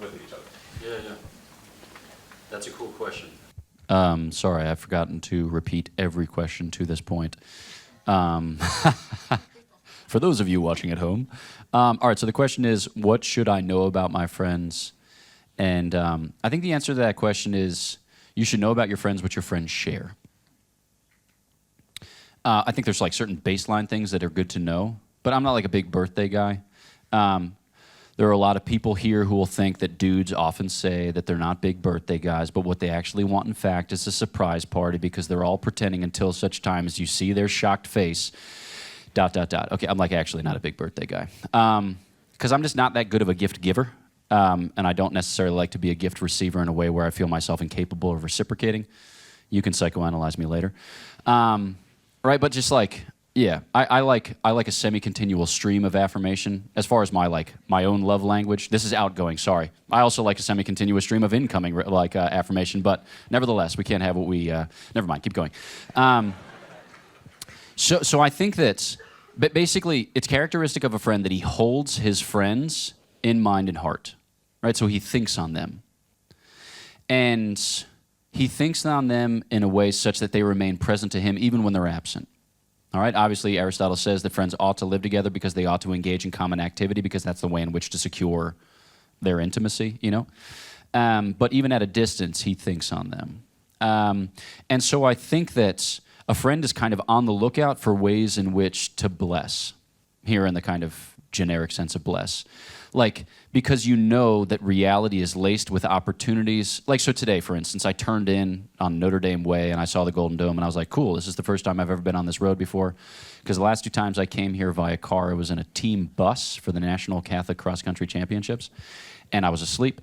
with each other? Yeah. That's a cool question. Sorry, I've forgotten to repeat every question to this point. For those of you watching at home. All right, so the question is, what should I know about my friends? And I think the answer to that question is, you should know about your friends what your friends share. I think there's certain baseline things that are good to know, but I'm not a big birthday guy. There are a lot of people here who will think that dudes often say that they're not big birthday guys, but what they actually want, in fact, is a surprise party, because they're all pretending until such time as you see their shocked face dot, dot, dot. Okay, I'm like actually not a big birthday guy. Because I'm just not that good of a gift giver. And I don't necessarily like to be a gift receiver in a way where I feel myself incapable of reciprocating. You can psychoanalyze me later. Right, but just like, yeah, I like a semi-continual stream of affirmation. As far as my own love language, this is outgoing, sorry. I also like a semi-continuous stream of incoming affirmation, but nevertheless, we can't have what we, never mind, keep going. So I think that, but basically, it's characteristic of a friend that he holds his friends in mind and heart, right? So he thinks on them. And he thinks on them in a way such that they remain present to him even when they're absent. All right, obviously Aristotle says that friends ought to live together because they ought to engage in common activity because that's the way in which to secure their intimacy, you know? But even at a distance, he thinks on them. And so I think that a friend is kind of on the lookout for ways in which to bless, here in the kind of generic sense of bless. Like, because you know that reality is laced with opportunities. Like, so today, for instance, I turned in on Notre Dame Way and I saw the Golden Dome and I was like, cool, this is the first time I've ever been on this road before. Because the last 2 times I came here via car, I was in a team bus for the National Catholic Cross Country Championships and I was asleep.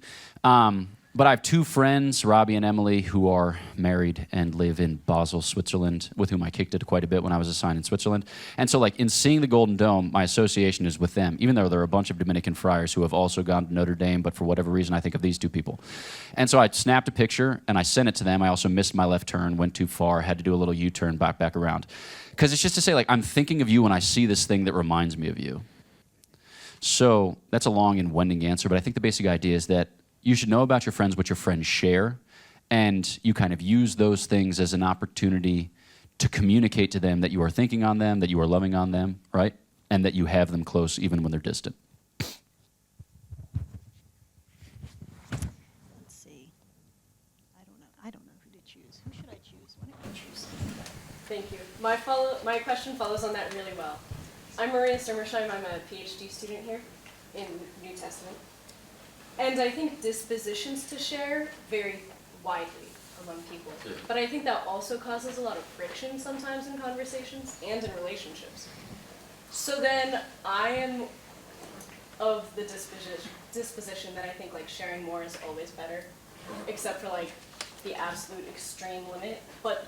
But I have 2 friends, Robbie and Emily, who are married and live in Basel, Switzerland, with whom I kicked it quite a bit when I was assigned in Switzerland. And so, like, in seeing the Golden Dome, my association is with them, even though there are a bunch of Dominican friars who have also gone to Notre Dame, but for whatever reason, I think of these 2 people. And so I snapped a picture, and I sent it to them. I also missed my left turn, went too far, had to do a little U-turn back around. Because it's just to say, like, I'm thinking of you when I see this thing that reminds me of you. So that's a long and winding answer, but I think the basic idea is that you should know about your friends what your friends share, and you kind of use those things as an opportunity to communicate to them that you are thinking on them, that you are loving on them, right? And that you have them close even when they're distant. Let's see. I don't know who to choose. Who should I choose? Why don't you choose? Thank you. My question follows on that really well. I'm Maria Sturmersheim. I'm a PhD student here in New Testament. And I think dispositions to share vary widely among people. But I think that also causes a lot of friction sometimes in conversations and in relationships. So then I am of the disposition that I think like sharing more is always better, except for like the absolute extreme limit. But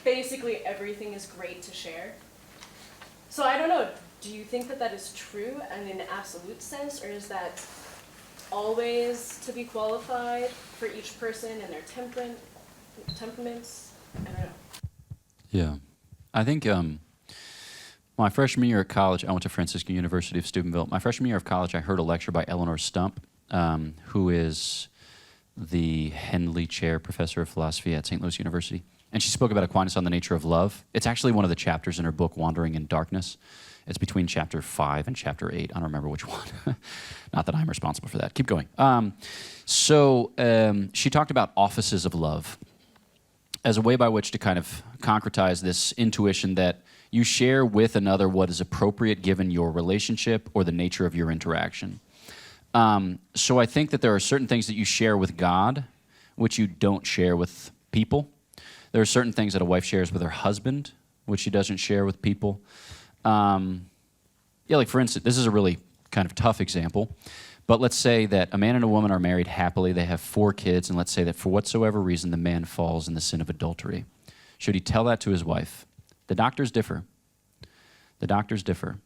basically everything is great to share. So I don't know, do you think that that is true and in an absolute sense, or is that always to be qualified for each person and their temperaments? I don't know. Yeah. I think my freshman year at college, I went to Franciscan University of Steubenville. My freshman year of college, I heard a lecture by Eleanor Stump, who is the Henley Chair Professor of Philosophy at St. Louis University. And she spoke about Aquinas on the nature of love. It's actually one of the chapters in her book, Wandering in Darkness. It's between chapter 5 and chapter 8. I don't remember which one. Not that I'm responsible for that. Keep going. She talked about offices of love as a way by which to kind of concretize this intuition that you share with another what is appropriate given your relationship or the nature of your interaction. So I think that there are certain things that you share with God which you don't share with people. There are certain things that a wife shares with her husband which she doesn't share with people. Like for instance, this is a really kind of tough example, but let's say that a man and a woman are married happily, they have 4 kids, and let's say that for whatsoever reason the man falls in the sin of adultery. Should he tell that to his wife? The doctors differ. The doctors differ.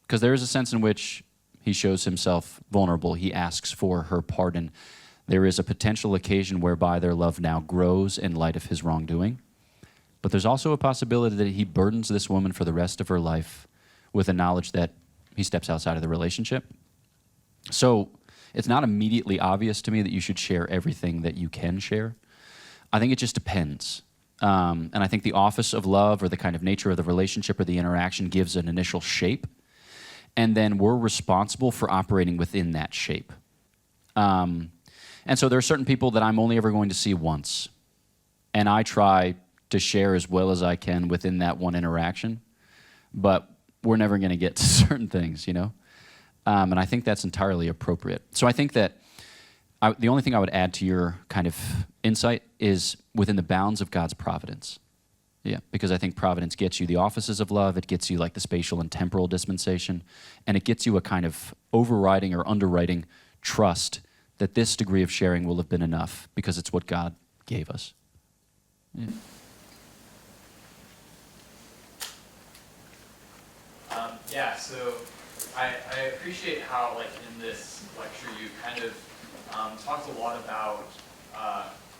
Because there is a sense in which he shows himself vulnerable. He asks for her pardon. There is a potential occasion whereby their love now grows in light of his wrongdoing. But there's also a possibility that he burdens this woman for the rest of her life with the knowledge that he steps outside of the relationship. So it's not immediately obvious to me that you should share everything that you can share. I think it just depends. And I think the office of love or the kind of nature of the relationship or the interaction gives an initial shape. And then we're responsible for operating within that shape. And so there are certain people that I'm only ever going to see once. And I try to share as well as I can within that one interaction. But we're never going to get to certain things, you know? And I think that's entirely appropriate. So I think that the only thing I would add to your kind of insight is within the bounds of God's providence. Yeah, because I think providence gets you the offices of love, it gets you like the spatial and temporal dispensation, and it gets you a kind of overriding or underwriting trust that this degree of sharing will have been enough because it's what God gave us. Yeah. So I appreciate how, like, in this lecture, you kind of talked a lot about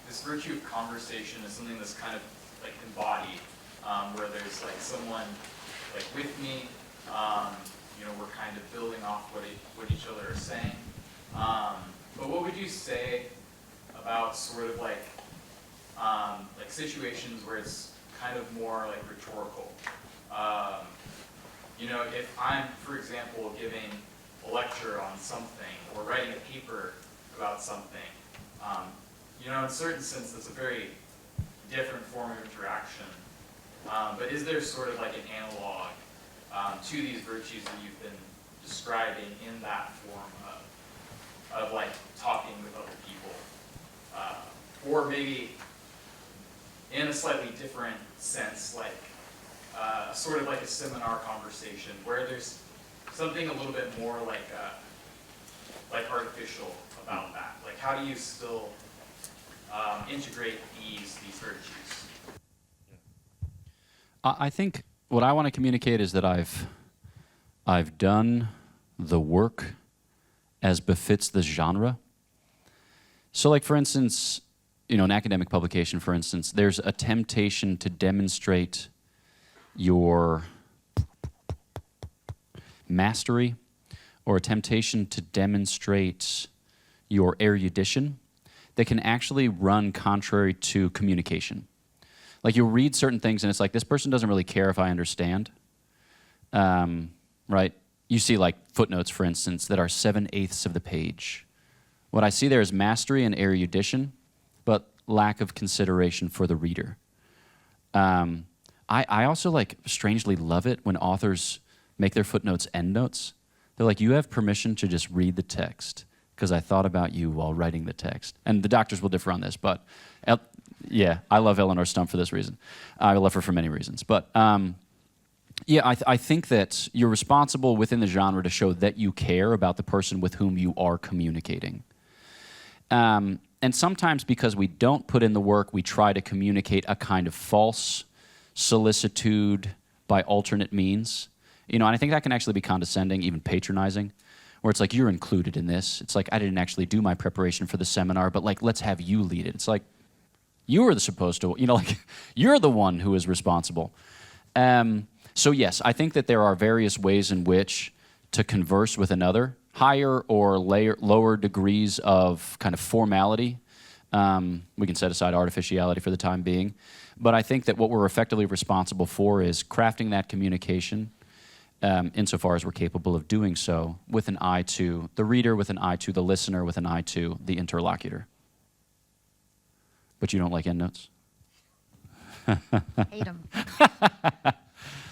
this virtue of conversation as something that's kind of like embodied, where there's like someone like with me, we're kind of building off what each other are saying. But what would you say about sort of like situations where it's kind of more like rhetorical? If I'm, for example, giving a lecture on something or writing a paper about something, in a certain sense, that's a very different form of interaction. But is there sort of like an analog to these virtues that you've been describing in that form of like talking with other people? Or maybe in a slightly different sense, like sort of like a seminar conversation where there's something a little bit more like artificial about that. Like, how do you still integrate these virtues? I think what I want to communicate is that I've done the work as befits the genre. So, like, for instance, an academic publication, for instance, there's a temptation to demonstrate your mastery or a temptation to demonstrate your erudition that can actually run contrary to communication. Like, you'll read certain things and it's like, this person doesn't really care if I understand, right? You see like footnotes, for instance, that are 7/8 of the page. What I see there is mastery and erudition, but lack of consideration for the reader. I also like strangely love it when authors make their footnotes endnotes. They're like, you have permission to just read the text because I thought about you while writing the text. And the doctors will differ on this, but I love Eleanor Stump for this reason. I love her for many reasons. But I think that you're responsible within the genre to show that you care about the person with whom you are communicating. And sometimes because we don't put in the work, we try to communicate a kind of false solicitude by alternate means. And I think that can actually be condescending, even patronizing, where it's like, you're included in this. It's like, I didn't actually do my preparation for the seminar, but like, let's have you lead it. It's like, you were supposed to, you're the one who is responsible. So yes, I think that there are various ways in which to converse with another, higher or lower degrees of kind of formality. We can set aside artificiality for the time being. But I think that what we're effectively responsible for is crafting that communication insofar as we're capable of doing so with an eye to the reader, with an eye to the listener, with an eye to the interlocutor. But you don't like endnotes? Hate them.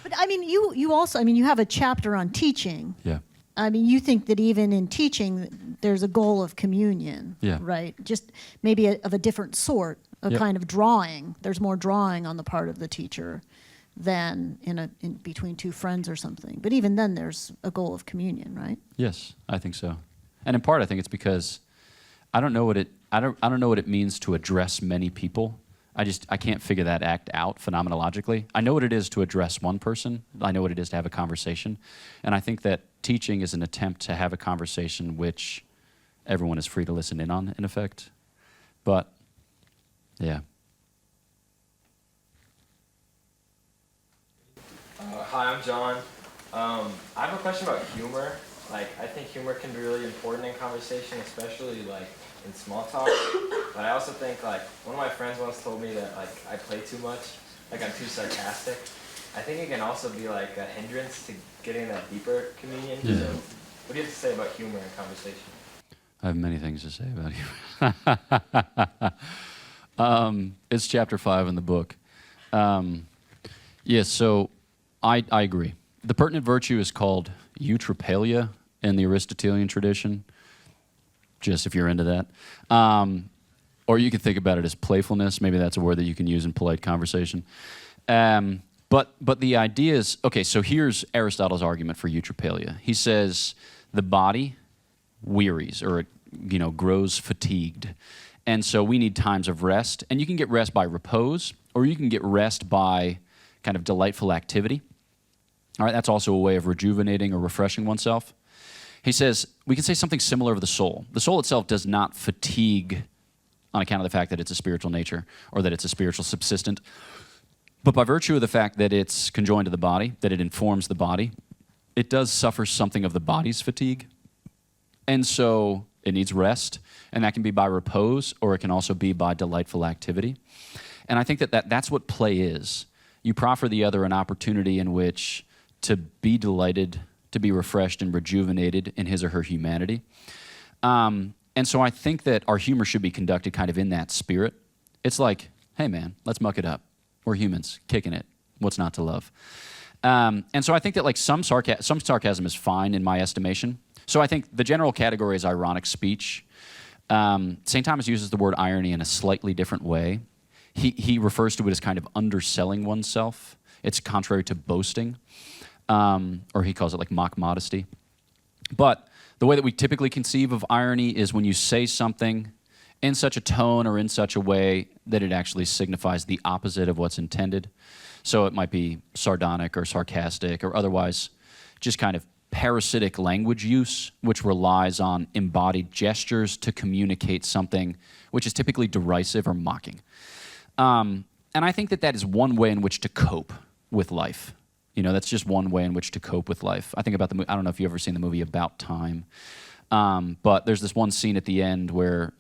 But I mean, you also, you have a chapter on teaching. Yeah. You think that even in teaching, there's a goal of communion, right? Just maybe of a different sort, kind of drawing. There's more drawing on the part of the teacher than in between two friends or something. But even then, there's a goal of communion, right? Yes, I think so. And in part, I think it's because I don't know what it means to address many people. I can't figure that act out phenomenologically. I know what it is to address one person. I know what it is to have a conversation. And I think that teaching is an attempt to have a conversation which everyone is free to listen in on, in effect. But, yeah. Hi, I'm John. I have a question about humor. I think humor can be really important in conversation, especially in small talk. But I also think one of my friends once told me that I play too much, I'm too sarcastic. I think it can also be a hindrance to getting that deeper communion. Yeah. So what do you have to say about humor in conversation? I have many things to say about humor. It's chapter 5 in the book. So I agree. The pertinent virtue is called eutrapelia in the Aristotelian tradition, just if you're into that. Or you could think about it as playfulness. Maybe that's a word that you can use in polite conversation. But the idea is, okay, so here's Aristotle's argument for eutrapelia. He says the body wearies or, grows fatigued. And so we need times of rest. And you can get rest by repose, or you can get rest by kind of delightful activity. All right, that's also a way of rejuvenating or refreshing oneself. He says we can say something similar of the soul. The soul itself does not fatigue on account of the fact that it's a spiritual nature or that it's a spiritual subsistent. But by virtue of the fact that it's conjoined to the body, that it informs the body, it does suffer something of the body's fatigue. And so it needs rest, and that can be by repose, or it can also be by delightful activity. And I think that's what play is. You proffer the other an opportunity in which to be delighted, to be refreshed and rejuvenated in his or her humanity. And so I think that our humor should be conducted kind of in that spirit. It's like, hey man, let's muck it up. We're humans, kicking it. What's not to love? And so I think that like some sarcasm is fine in my estimation. So I think the general category is ironic speech. St. Thomas uses the word irony in a slightly different way. He refers to it as kind of underselling oneself. It's contrary to boasting, or he calls it like mock modesty. But the way that we typically conceive of irony is when you say something in such a tone or in such a way that it actually signifies the opposite of what's intended. So it might be sardonic or sarcastic or otherwise just kind of parasitic language use, which relies on embodied gestures to communicate something which is typically derisive or mocking. And I think that is one way in which to cope with life. That's just one way in which to cope with life. I think about I don't know if you've ever seen the movie About Time, but there's this one scene at the end where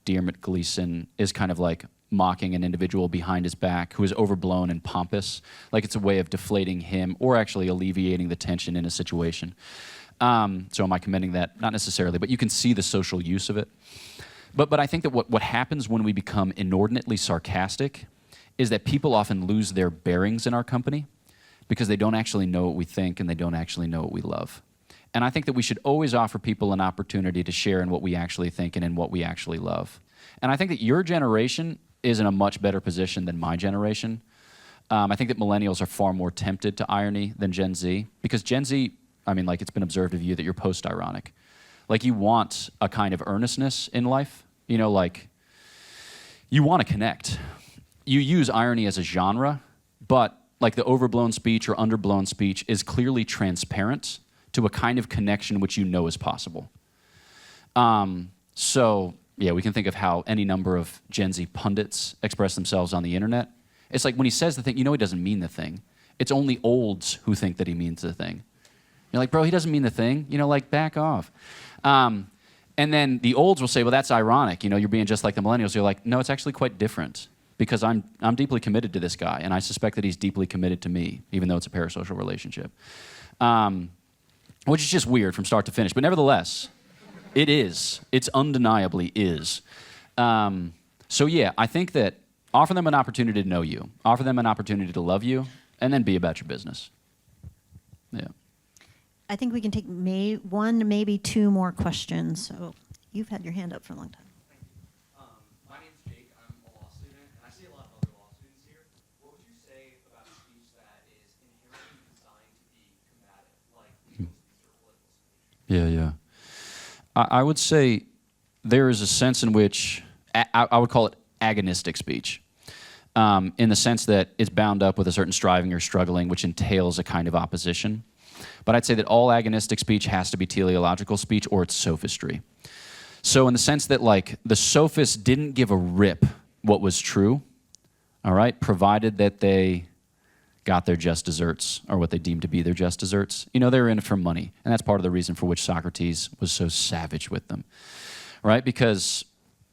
Dermot Gleeson is kind of like mocking an individual behind his back who is overblown and pompous, like it's a way of deflating him or actually alleviating the tension in a situation. So am I commending that? Not necessarily, but you can see the social use of it. But I think that what happens when we become inordinately sarcastic is that people often lose their bearings in our company because they don't actually know what we think and they don't actually know what we love. And I think that we should always offer people an opportunity to share in what we actually think and in what we actually love. And I think that your generation is in a much better position than my generation. I think that millennials are far more tempted to irony than Gen Z, because Gen Z, it's been observed of you that you're post-ironic. Like you want a kind of earnestness in life, you want to connect. You use irony as a genre, but like the overblown speech or underblown speech is clearly transparent to a kind of connection which is possible. So yeah, we can think of how any number of Gen Z pundits express themselves on the internet. It's like when he says the thing, he doesn't mean the thing. It's only olds who think that he means the thing. You're like, bro, he doesn't mean the thing. Back off. And then the olds will say, well, that's ironic. You're being just like the millennials. You're like, no, it's actually quite different because I'm deeply committed to this guy, and I suspect that he's deeply committed to me, even though it's a parasocial relationship. Which is just weird from start to finish. But nevertheless, it is. It's undeniably is. So yeah, I think that offer them an opportunity to know you, offer them an opportunity to love you, and then be about your business. Yeah. I think we can take one, maybe two more questions. So you've had your hand up for a long time. My name's Jake. I'm a law student, and I see a lot of other law students here. What would you say about a speech that is inherently designed to be combative, like legal speech or political speech? Yeah. I would say there is a sense in which I would call it agonistic speech, in the sense that it's bound up with a certain striving or struggling, which entails a kind of opposition. But I'd say that all agonistic speech has to be teleological speech or it's sophistry. So in the sense that like the sophists didn't give a rip what was true, all right, provided that they got their just desserts or what they deemed to be their just desserts. They were in it for money. And that's part of the reason for which Socrates was so savage with them, right? Because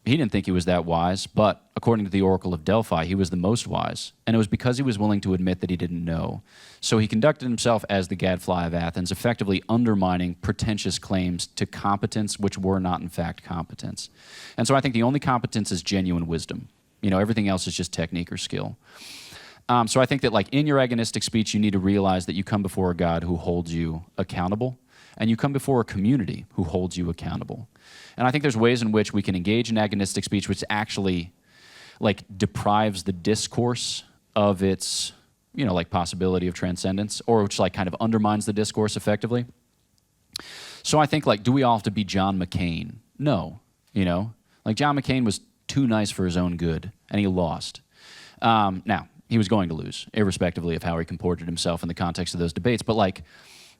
he didn't think he was that wise, but according to the Oracle of Delphi, he was the most wise. And it was because he was willing to admit that he didn't know. So he conducted himself as the gadfly of Athens, effectively undermining pretentious claims to competence which were not in fact competence. And so I think the only competence is genuine wisdom. Everything else is just technique or skill. So I think that like in your agonistic speech, you need to realize that you come before a God who holds you accountable, and you come before a community who holds you accountable. And I think there's ways in which we can engage in agonistic speech which actually like deprives the discourse of its like possibility of transcendence, or which like kind of undermines the discourse effectively. So I think, like, do we all have to be John McCain? No, like John McCain was too nice for his own good, and he lost. Now, he was going to lose, irrespectively of how he comported himself in the context of those debates. But like,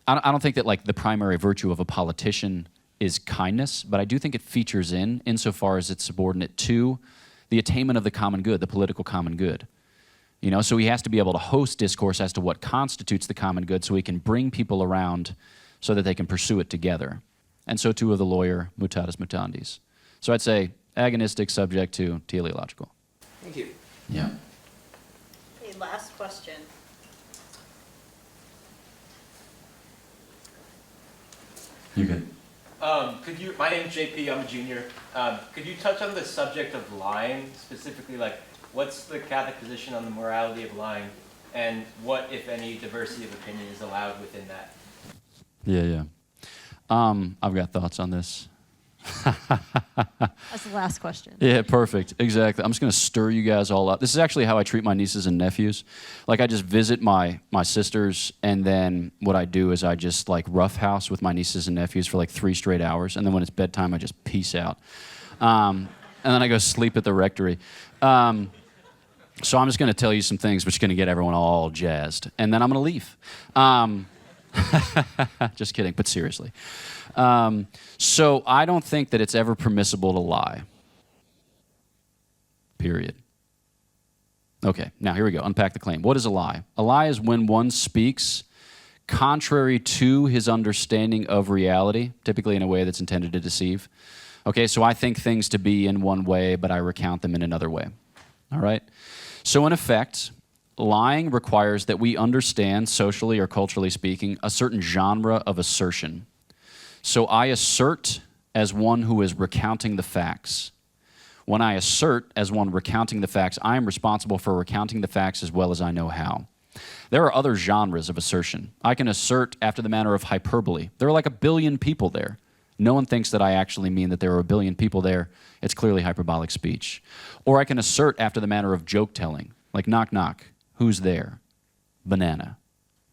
I don't think that like the primary virtue of a politician is kindness, but I do think it features insofar as it's subordinate to the attainment of the common good, the political common good. So he has to be able to host discourse as to what constitutes the common good so he can bring people around so that they can pursue it together. And so too of the lawyer, mutatis mutandis. So I'd say agonistic subject to teleological. Thank you. Yeah. Okay, last question. You're good. My name's JP, I'm a junior. Could you touch on the subject of lying, specifically, like, what's the Catholic position on the morality of lying, and what, if any, diversity of opinion is allowed within that? Yeah. I've got thoughts on this. That's the last question. Yeah, perfect. Exactly. I'm just going to stir you guys all up. This is actually how I treat my nieces and nephews. Like, I just visit my sisters, and then what I do is I just, like, roughhouse with my nieces and nephews for, like, 3 straight hours, and then when it's bedtime, I just peace out. And then I go sleep at the rectory. So I'm just going to tell you some things which are going to get everyone all jazzed, and then I'm going to leave. Just kidding, but seriously. So I don't think that it's ever permissible to lie. Period. Okay, now here we go. Unpack the claim. What is a lie? A lie is when one speaks contrary to his understanding of reality, typically in a way that's intended to deceive. Okay, so I think things to be in one way, but I recount them in another way. All right? So in effect, lying requires that we understand, socially or culturally speaking, a certain genre of assertion. So I assert as one who is recounting the facts. When I assert as one recounting the facts, I am responsible for recounting the facts as well as I know how. There are other genres of assertion. I can assert after the manner of hyperbole. There are like 1 billion people there. No one thinks that I actually mean that there are 1 billion people there. It's clearly hyperbolic speech. Or I can assert after the manner of joke telling, like knock knock. Who's there? Banana.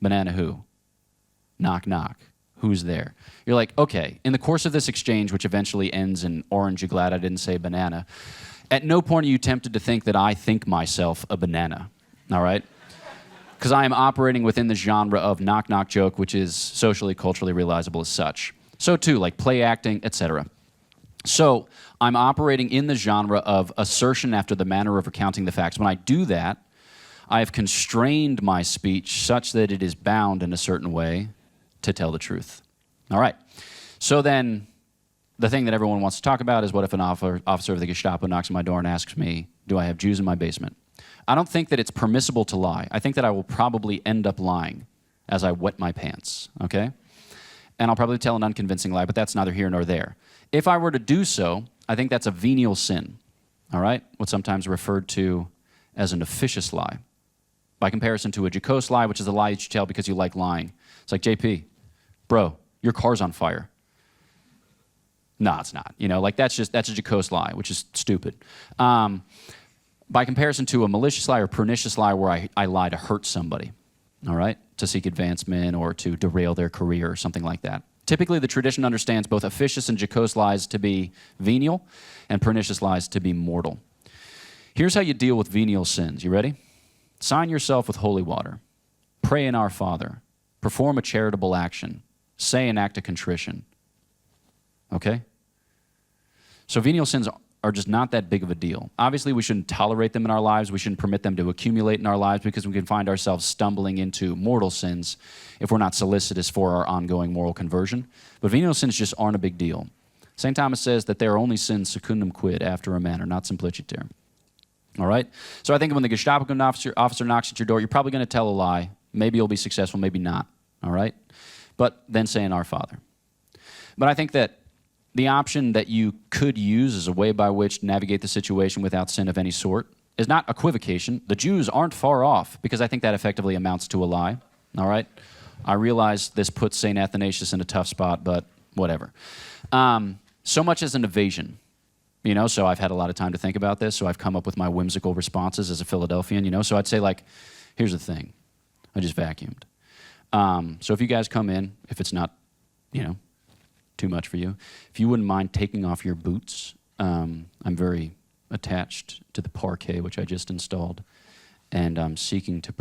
Banana who? Knock knock. Who's there? You're like, okay, in the course of this exchange, which eventually ends in orange, you glad I didn't say banana, at no point are you tempted to think that I think myself a banana, all right? Because I am operating within the genre of knock knock joke, which is socially, culturally realizable as such. So too, like play acting, etc. So I'm operating in the genre of assertion after the manner of recounting the facts. When I do that, I have constrained my speech such that it is bound in a certain way to tell the truth. All right. So then the thing that everyone wants to talk about is what if an officer of the Gestapo knocks on my door and asks me, do I have Jews in my basement? I don't think that it's permissible to lie. I think that I will probably end up lying as I wet my pants, okay? And I'll probably tell an unconvincing lie, but that's neither here nor there. If I were to do so, I think that's a venial sin, all right? What's sometimes referred to as an officious lie. By comparison to a jocose lie, which is a lie that you tell because you like lying. It's like, JP, bro, your car's on fire. No, it's not. Like that's a jocose lie, which is stupid. By comparison to a malicious lie or pernicious lie where I lie to hurt somebody, all right, to seek advancement or to derail their career or something like that. Typically, the tradition understands both officious and jocose lies to be venial and pernicious lies to be mortal. Here's how you deal with venial sins. You ready? Sign yourself with holy water. Pray in Our Father. Perform a charitable action. Say an act of contrition. Okay? So venial sins are just not that big of a deal. Obviously, we shouldn't tolerate them in our lives. We shouldn't permit them to accumulate in our lives because we can find ourselves stumbling into mortal sins if we're not solicitous for our ongoing moral conversion. But venial sins just aren't a big deal. St. Thomas says that they are only sins secundum quid, after a manner, not simpliciter. All right? So I think when the Gestapo officer knocks at your door, you're probably going to tell a lie. Maybe you'll be successful, maybe not. All right? But then say in Our Father. But I think that the option that you could use as a way by which to navigate the situation without sin of any sort is not equivocation. The Jews aren't far off, because I think that effectively amounts to a lie. All right? I realize this puts St. Athanasius in a tough spot, but whatever. So much as an evasion. So I've had a lot of time to think about this, so I've come up with my whimsical responses as a Philadelphian, So I'd say, like, here's the thing. I just vacuumed. So if you guys come in, if it's not, too much for you, if you wouldn't mind taking off your boots, I'm very attached to the parquet, which I just installed, and I'm seeking to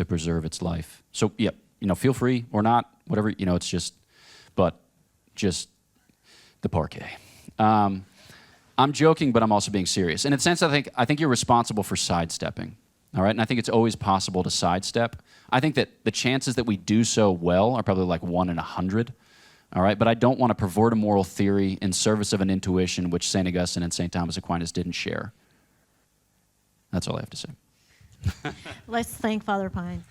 preserve its life. So, yeah, feel free or not, whatever, it's just the parquet. I'm joking, but I'm also being serious. In a sense, I think you're responsible for sidestepping, all right? And I think it's always possible to sidestep. I think that the chances that we do so well are probably like 1 in 100, all right? But I don't want to pervert a moral theory in service of an intuition which St. Augustine and St. Thomas Aquinas didn't share. That's all I have to say. Let's thank Father Pine.